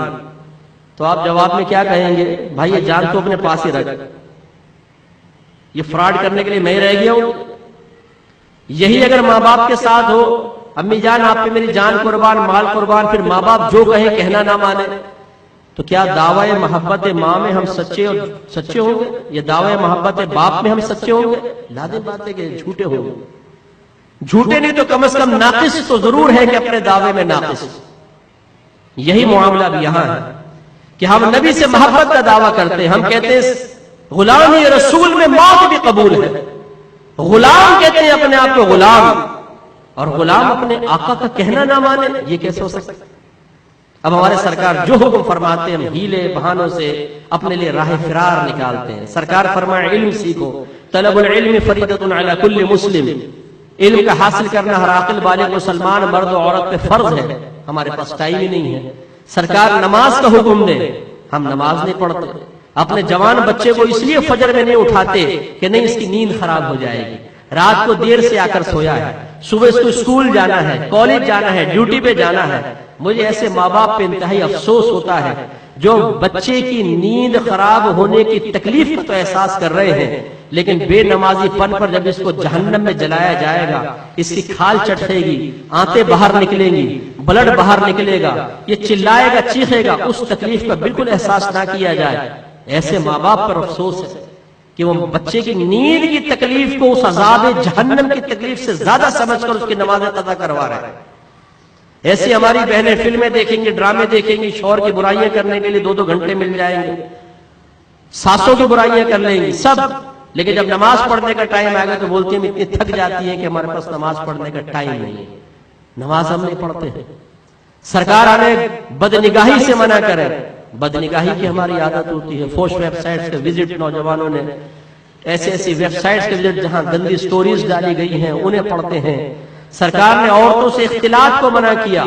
تو آپ جواب میں کیا کہیں گے؟ بھائی یہ جان تو اپنے پاس ہی رکھ، یہ فراڈ کرنے کے لیے میں ہی رہ گیا ہوں۔ یہی اگر ماں باپ کے ساتھ ہو، امی جان آپ پہ میری جان قربان، مال قربان، پھر ماں باپ جو کہیں کہنا نہ مانے، تو کیا دعوی محبت ماں میں ہم سچے ہوں گے؟ یہ دعوی محبت باپ میں ہم سچے ہوں گے؟ لازم بات ہے کہ جھوٹے ہوں گے۔ جھوٹے نہیں تو کم از کم ناقص تو ضرور ہے کہ اپنے دعوے میں ناقص۔ یہی معاملہ بھی یہاں ہے کہ ہم نبی سے محبت کا دعویٰ کرتے ہیں، ہم کہتے ہیں غلام رسول میں موت بھی قبول ہے۔ غلام کہتے ہیں اپنے آپ کو غلام، اور غلام اپنے آقا کا کہنا نہ مانے، یہ کیسے ہو سکتا؟ اب ہمارے سرکار جو حکم فرماتے ہیں ہم ہیلے بہانوں سے اپنے لیے راہ فرار نکالتے ہیں۔ سرکار فرمائے علم سیکھو، طلب العلم فریضۃ علی کل مسلم، علم کا حاصل کرنا ہر عاقل بالغ مسلمان مرد و عورت پہ فرض ہے۔ ہمارے پاس ٹائم ہی نہیں ہے۔ سرکار نماز کا حکم دے، ہم نماز نہیں پڑھتے۔ اپنے جوان بچے کو اس لیے فجر میں نہیں اٹھاتے کہ نہیں اس کی نیند خراب ہو جائے گی، رات کو دیر سے آ کر سویا ہے، صبح اس کو اسکول جانا ہے، کالج جانا ہے، ڈیوٹی پہ جانا ہے۔ مجھے ایسے ماں باپ پہ انتہائی افسوس ہوتا ہے جو بچے کی نیند خراب ہونے کی تکلیف کا تو احساس کر رہے ہیں، لیکن بے نمازی پن پر جب اس کو جہنم میں جلایا جائے گا، اس کی کھال چٹے گی، آنتیں باہر نکلیں گی، بلڈ باہر نکلے گا، یہ چلائے گا، چیخے گا، اس تکلیف کا بالکل احساس نہ کیا جائے۔ ایسے ماں باپ پر افسوس ہے کہ وہ بچے کی نیند کی تکلیف کو اس عذاب جہنم کی تکلیف سے زیادہ سمجھ کر اس کی نمازیں قضا کروا رہے ہیں۔ ایسی ہماری بہنیں فلمیں دیکھیں گی، ڈرامے دیکھیں گی، شوہر کی برائیاں کرنے کے لیے 2 گھنٹے مل جائیں گے، ساسوں کی برائیاں کر لیں گی سب، لیکن جب نماز پڑھنے کا ٹائم آئے گا تو بولتی ہیں اتنی تھک جاتی ہیں کہ ہمارے پاس نماز پڑھنے کا ٹائم نہیں ہے۔ نماز ہم نہیں پڑھتے ہیں۔ سرکار ہمیں بدنگاہی سے منع کرے، بدنگاہی کی ہماری عادت ہوتی ہے۔ فوش ویب سائٹس کے وزٹ نوجوانوں نے، ایسی ویب سائٹس کے وزٹ جہاں گندی سٹوریز ڈالی گئی ہیں انہیں پڑھتے ہیں۔ سرکار نے عورتوں سے اختلاط کو منع کیا۔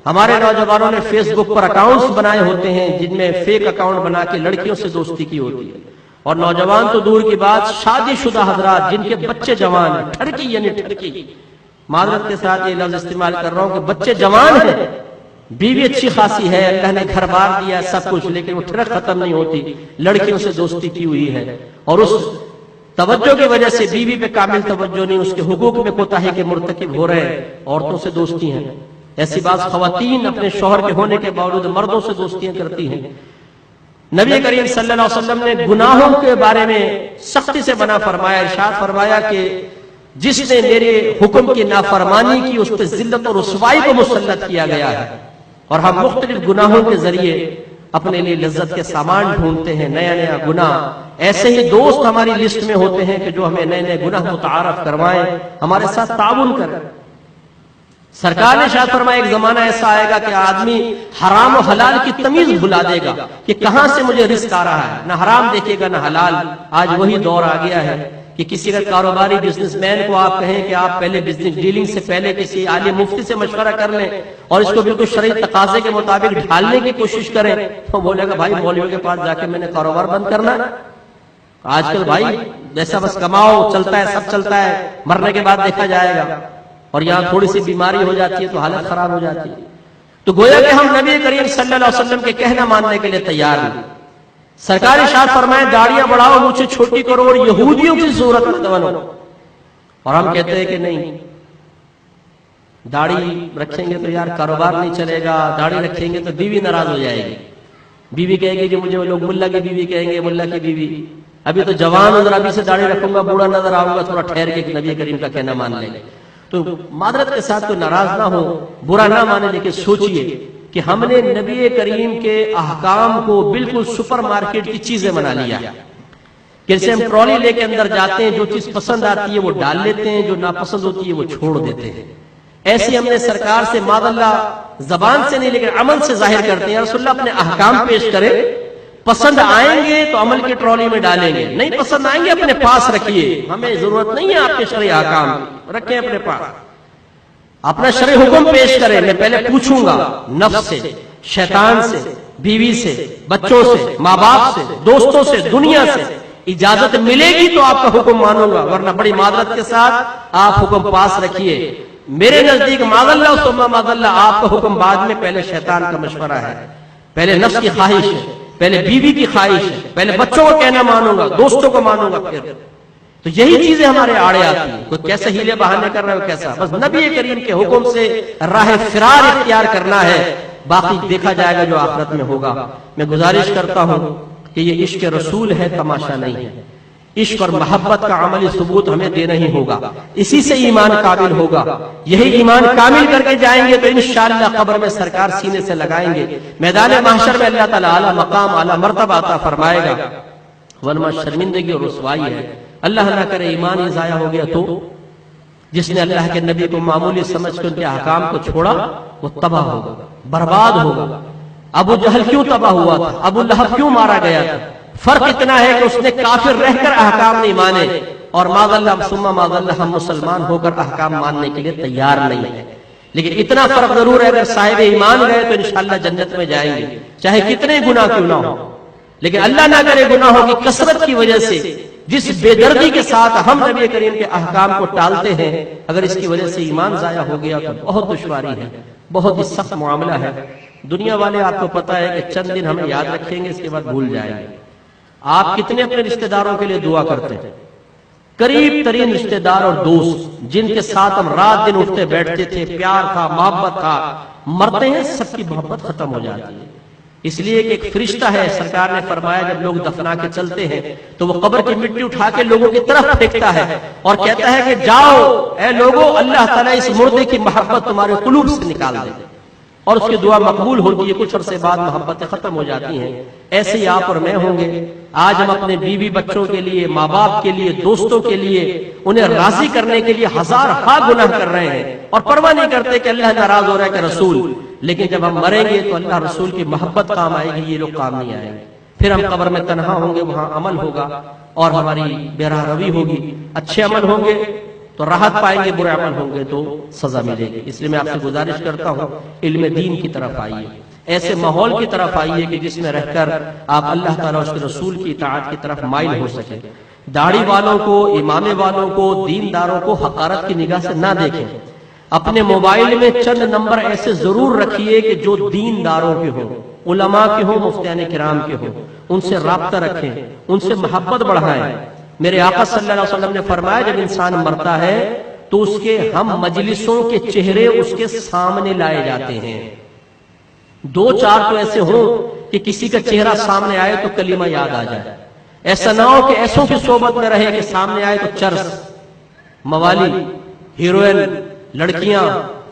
ہمارے نوجوانوں نے فیس بک پر اکاؤنٹس بنائے ہوتے ہیں جن میں فیک اکاؤنٹ بنا کے لڑکیوں سے دوستی کی ہوتی ہے، اور نوجوان تو دور کی بات، شادی شدہ حضرات جن کے بچے جوان ہیں، ٹھڑکی یعنی ٹھڑکی، معذرت کے ساتھ یہ لفظ استعمال کر رہا ہوں کہ بچے جوان ہیں، بیوی اچھی خاصی ہے، اللہ نے گھر بار دیا ہے سب کچھ، لیکن وہ ٹھڑک ختم نہیں ہوتی، لڑکیوں سے دوستی کی ہوئی ہے، اور اس توجہ کی وجہ سے بیوی پہ کامل توجہ نہیں، اس کے حقوق میں کوتاہی کے مرتکب ہو رہے ہیں، عورتوں سے دوستی ہیں۔ ایسی بعض خواتین اپنے شوہر کے ہونے کے باوجود مردوں سے دوستیاں کرتی ہیں. نبی کریم صلی اللہ علیہ وسلم نے گناہوں کے بارے میں سختی سے منع فرمایا. ارشاد فرمایا کہ جس نے میرے حکم کی نافرمانی کی اس پہ ذلت اور رسوائی کو مسلط کیا گیا ہے. اور ہم مختلف گناہوں کے ذریعے اپنے لیے لذت کے سامان ڈھونڈتے ہیں, نیا نیا گناہ. ایسے ہی دوست ہماری لسٹ میں ہوتے ہیں کہ جو ہمیں نئے نئے گناہ متعارف کروائیں, ہمارے ساتھ تعاون کریں. سرکار نے ارشاد فرمایا ایک زمانہ ایسا آئے گا کہ آدمی حرام و حلال کی تمیز بھلا دے گا کہ کہاں سے مجھے رزق آ رہا ہے, نہ حرام دیکھے گا نہ حلال. آج وہی دور آ گیا ہے کہ کسی اگر کاروباری بزنس مین کو آپ کہیں کہ آپ پہلے بزنس ڈیلنگ سے پہلے کسی عالم مفتی سے مشورہ کر لیں اور اس کو بالکل شرعی تقاضے کے مطابق ڈھالنے کی کوشش کریں, تو بولے گا بھائی مولویوں کے پاس جا کے میں نے کاروبار بند کرنا ہے. آج کل بھائی جیسا بس کماؤ چلتا ہے, سب چلتا ہے, مرنے کے بعد دیکھا جائے گا. اور یہاں تھوڑی سی بیماری ہو جاتی ہے تو حالت خراب ہو جاتی ہے. تو گویا کہ ہم نبی کریم صلی اللہ علیہ وسلم کے کہنا ماننے کے لیے تیار ہیں. سرکار ارشاد فرمائے داڑیاں بڑھاؤ, مجھے چھوٹی کرو اور یہودیوں کی صورت میں بنو. اور ہم کہتے ہیں کہ نہیں, داڑھی رکھیں گے تو یار کاروبار نہیں چلے گا, داڑھی رکھیں گے تو بیوی ناراض ہو جائے گی. بیوی کہے گی کہ مجھے لوگ ملا کی بیوی کہیں گے, ملا کی بیوی. ابھی تو جوان ہوں, ابھی سے داڑھی رکھوں گا, بوڑھا نظر آؤں گا, تھوڑا ٹھہر کے نبی کریم کا کہنا مان لیں. تو معذرت کے ساتھ کوئی ناراض نہ ہو, برا نہ مانے, لیکن سوچئے کہ ہم نے نبی کریم کے احکام کو بالکل سپر مارکیٹ کی چیزیں بنا لیا. جیسے ہم ٹرالی لے کے اندر جاتے ہیں, جو چیز پسند آتی ہے وہ ڈال لیتے ہیں, جو ناپسند ہوتی ہے وہ چھوڑ دیتے ہیں. ایسی ہم نے سرکار سے معاذ اللہ زبان سے نہیں لیکن عمل سے ظاہر کرتے ہیں. یا رسول اللہ اپنے احکام پیش کرے, پسند آئیں گے تو عمل کی ٹرالی میں ڈالیں گے, نہیں پسند آئیں گے اپنے پاس رکھیے. ہمیں ضرورت نہیں ہے آپ کے شرعی احکام, رکھیں اپنے پاس. اپنا شرعی حکم پیش کریں, میں پہلے پوچھوں گا نفس سے, شیطان سے, بیوی سے, بچوں سے, ماں باپ سے, دوستوں سے, دنیا سے. اجازت ملے گی تو آپ کا حکم مانوں گا, ورنہ بڑی معذرت کے ساتھ آپ حکم پاس رکھیے. میرے نزدیک معاذ اللہ ثم معاذ اللہ آپ کا حکم بعد میں, پہلے شیطان کا مشورہ ہے, پہلے نفس کی خواہش ہے, پہلے بیوی کی خواہش ہے, پہلے بچوں کو کہنا مانوں گا, دوستوں کو مانوں گا. پھر تو یہی چیزیں ہمارے آڑے آتی ہیں. کوئی کیسے ہیلے بہانے کر رہے ہو, کیسا, بس نبی کریم کے حکم سے راہ فرار اختیار کرنا ہے, باقی دیکھا جائے گا جو آخرت میں ہوگا. میں گزارش کرتا ہوں کہ یہ عشق رسول ہے, تماشا نہیں ہے. عشق اور محبت کا عملی ثبوت ہمیں دینا ہی ہوگا, اسی سے ایمان کامل ہوگا. یہی ایمان کامل کر کے جائیں گے تو انشاءاللہ قبر میں سرکار سینے سے لگائیں گے, میدان محشر میں اللہ تعالیٰ اعلیٰ مقام اعلیٰ مرتبہ عطا فرمائے گا. ورنہ شرمندگی اور رسوائی ہے. اللہ نہ کرے ایمان ہی ضائع ہو گیا تو جس نے اللہ کے نبی کو معمولی سمجھ کر ان کے احکام کو چھوڑا وہ تباہ ہوگا, برباد ہوگا. ابو جہل کیوں تباہ ہوا تھا, ابو لہب کیوں مارا گیا تھا؟ فرق اتنا ہے کہ اس نے کافر رہ کر احکام نہیں مانے, اور معاذ اللہ ثم معاذ اللہ ہم مسلمان ہو کر احکام ماننے کے لیے تیار نہیں ہیں. لیکن اتنا فرق ضرور ہے, اگر صاحب ایمان گئے تو انشاءاللہ جنت میں جائیں گے, چاہے کتنے گناہ کیوں نہ ہو. لیکن اللہ نہ کرے گناہوں کی کثرت کی وجہ سے جس بے دردی کے ساتھ ہم نبی کریم کے احکام کو ٹالتے ہیں, اگر اس کی وجہ سے ایمان ضائع ہو گیا تو بہت دشواری ہے, بہت ہی سخت معاملہ ہے. دنیا والے آپ کو پتا ہے کہ چند دن ہمیں یاد رکھیں گے, اس کے بعد بھول جائیں گے. آپ کتنے اپنے رشتہ داروں کے لیے دعا کرتے ہیں, قریب ترین رشتہ دار اور دوست جن کے ساتھ ہم رات دن اٹھتے بیٹھتے تھے, پیار تھا, محبت تھا, مرتے ہیں سب کی محبت ختم ہو جاتی ہے. اس لیے کہ ایک فرشتہ ہے, سرکار نے فرمایا جب لوگ دفنا کے چلتے ہیں تو وہ قبر کی مٹی اٹھا کے لوگوں کی طرف پھینکتا ہے اور کہتا ہے کہ جاؤ اے لوگو, اللہ تعالیٰ اس مردے کی محبت تمہارے قلوب سے نکال دے, اور اس کی دعا مقبول ہوتی ہے. کچھ عرصے بعد محبتیں ختم ہو جاتی ہیں. ایسے ہی آپ اور میں ہوں گے. آج ہم اپنے بیوی بچوں کے لیے, ماں باپ کے لیے, دوستوں کے لیے, انہیں راضی کرنے کے لیے ہزار گناہ کر رہے ہیں اور پرواہ نہیں کرتے کہ اللہ ناراض ہو رہا ہے کہ رسول. لیکن جب ہم مریں گے تو اللہ رسول کی محبت کام آئے گی, یہ لوگ کام نہیں آئیں گے. پھر ہم قبر میں تنہا ہوں گے, وہاں عمل ہوگا اور ہماری بے راہ روی ہوگی. اچھے عمل ہوں گے تو راحت پائیں گے, برے عمل ہوں گے تو سزا ملے گی. اس لیے میں آپ سے گزارش کرتا ہوں علم دین کی طرف آئیے, ایسے ماحول کی طرف آئیے کہ جس میں رہ کر آپ اللہ تعالیٰ اور اس کے رسول کی اطاعت کی طرف مائل ہو سکیں. داڑھی والوں کو, امام والوں کو, دینداروں کو حقارت کی نگاہ سے نہ دیکھیں. اپنے موبائل میں چند نمبر ایسے ضرور رکھیے کہ جو دینداروں کے ہوں, علماء کے ہوں, مفتیان کرام کے ہوں. ان سے رابطہ رکھیں, ان سے محبت بڑھائیں. میرے آقا صلی اللہ علیہ وسلم نے فرمایا جب انسان مرتا ہے تو اس کے ہم مجلسوں کے چہرے اس کے سامنے لائے جاتے ہیں. 2-4 تو ایسے ہوں کہ کسی کا چہرہ سامنے آئے تو کلمہ یاد آ جائے. ایسا نہ ہو کہ ایسوں کی صحبت میں رہے کہ سامنے آئے تو چرس، موالی، ہیروئن، لڑکیاں،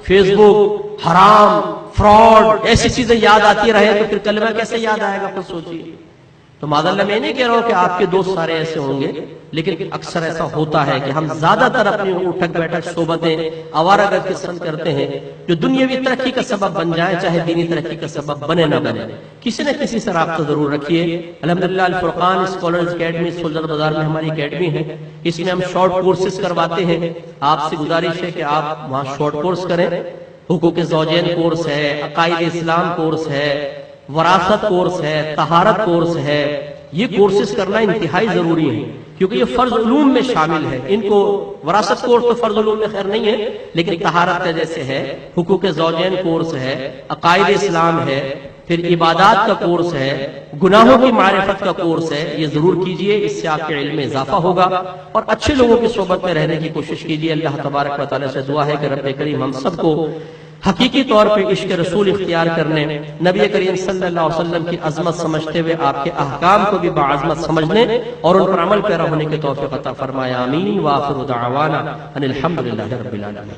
فیس بک، حرام، فراڈ، ایسی چیزیں یاد آتی رہے تو پھر کلمہ کیسے یاد آئے گا؟ پھر سوچیے. تو معذاللہ میں نہیں کہہ رہا ہوں کہ آپ کے دوست سارے ایسے ہوں گے، لیکن اکثر ایسا ہوتا ہے کہ ہم زیادہ تر اپنی اٹھک بیٹھک صحبتیں آوارہ گرد کی پسند کرتے ہیں جو دنیاوی ترقی کا سبب بن جائیں، چاہے دینی ترقی کا سبب بنے نہ بنے. کسی نہ کسی سے رابطہ ضرور رکھیے. الحمدللہ الفرقان اسکالرز اکیڈمی سلطان بازار میں ہماری اکیڈمی ہے. اس میں ہم شارٹ کورسز کرواتے ہیں. آپ سے گزارش ہے کہ آپ وہاں شارٹ کورس کریں. حقوق زوجین کورس ہے، عقائد اسلام کورس ہے، وراثت کورس ہے، طہارت کورس ہے. یہ کورسز کرنا انتہائی ضروری ہے کیونکہ یہ فرض علوم میں شامل ہے. ان کو وراثت کورس تو فرض علوم میں خیر نہیں ہے، لیکن طہارت کا جیسے ہے، حقوق زوجین کورس ہے، عقائد اسلام ہے، پھر عبادات کا کورس ہے، گناہوں کی معرفت کا کورس ہے. یہ ضرور کیجئے، اس سے آپ کے علم میں اضافہ ہوگا اور اچھے لوگوں کی صحبت میں رہنے کی کوشش کیجئے. اللہ تبارک و تعالیٰ سے دعا ہے کہ رب کریم ہم سب کو حقیقی طور پہ عشق رسول اختیار کرنے، نبی کریم صلی اللہ علیہ وسلم کی عظمت سمجھتے ہوئے آپ کے احکام کو بھی بعظمت سمجھنے اور ان پر عمل پیرا ہونے کی توفیق عطا فرمائے. آمین. وآخر دعوانا ان الحمدللہ رب العالمین.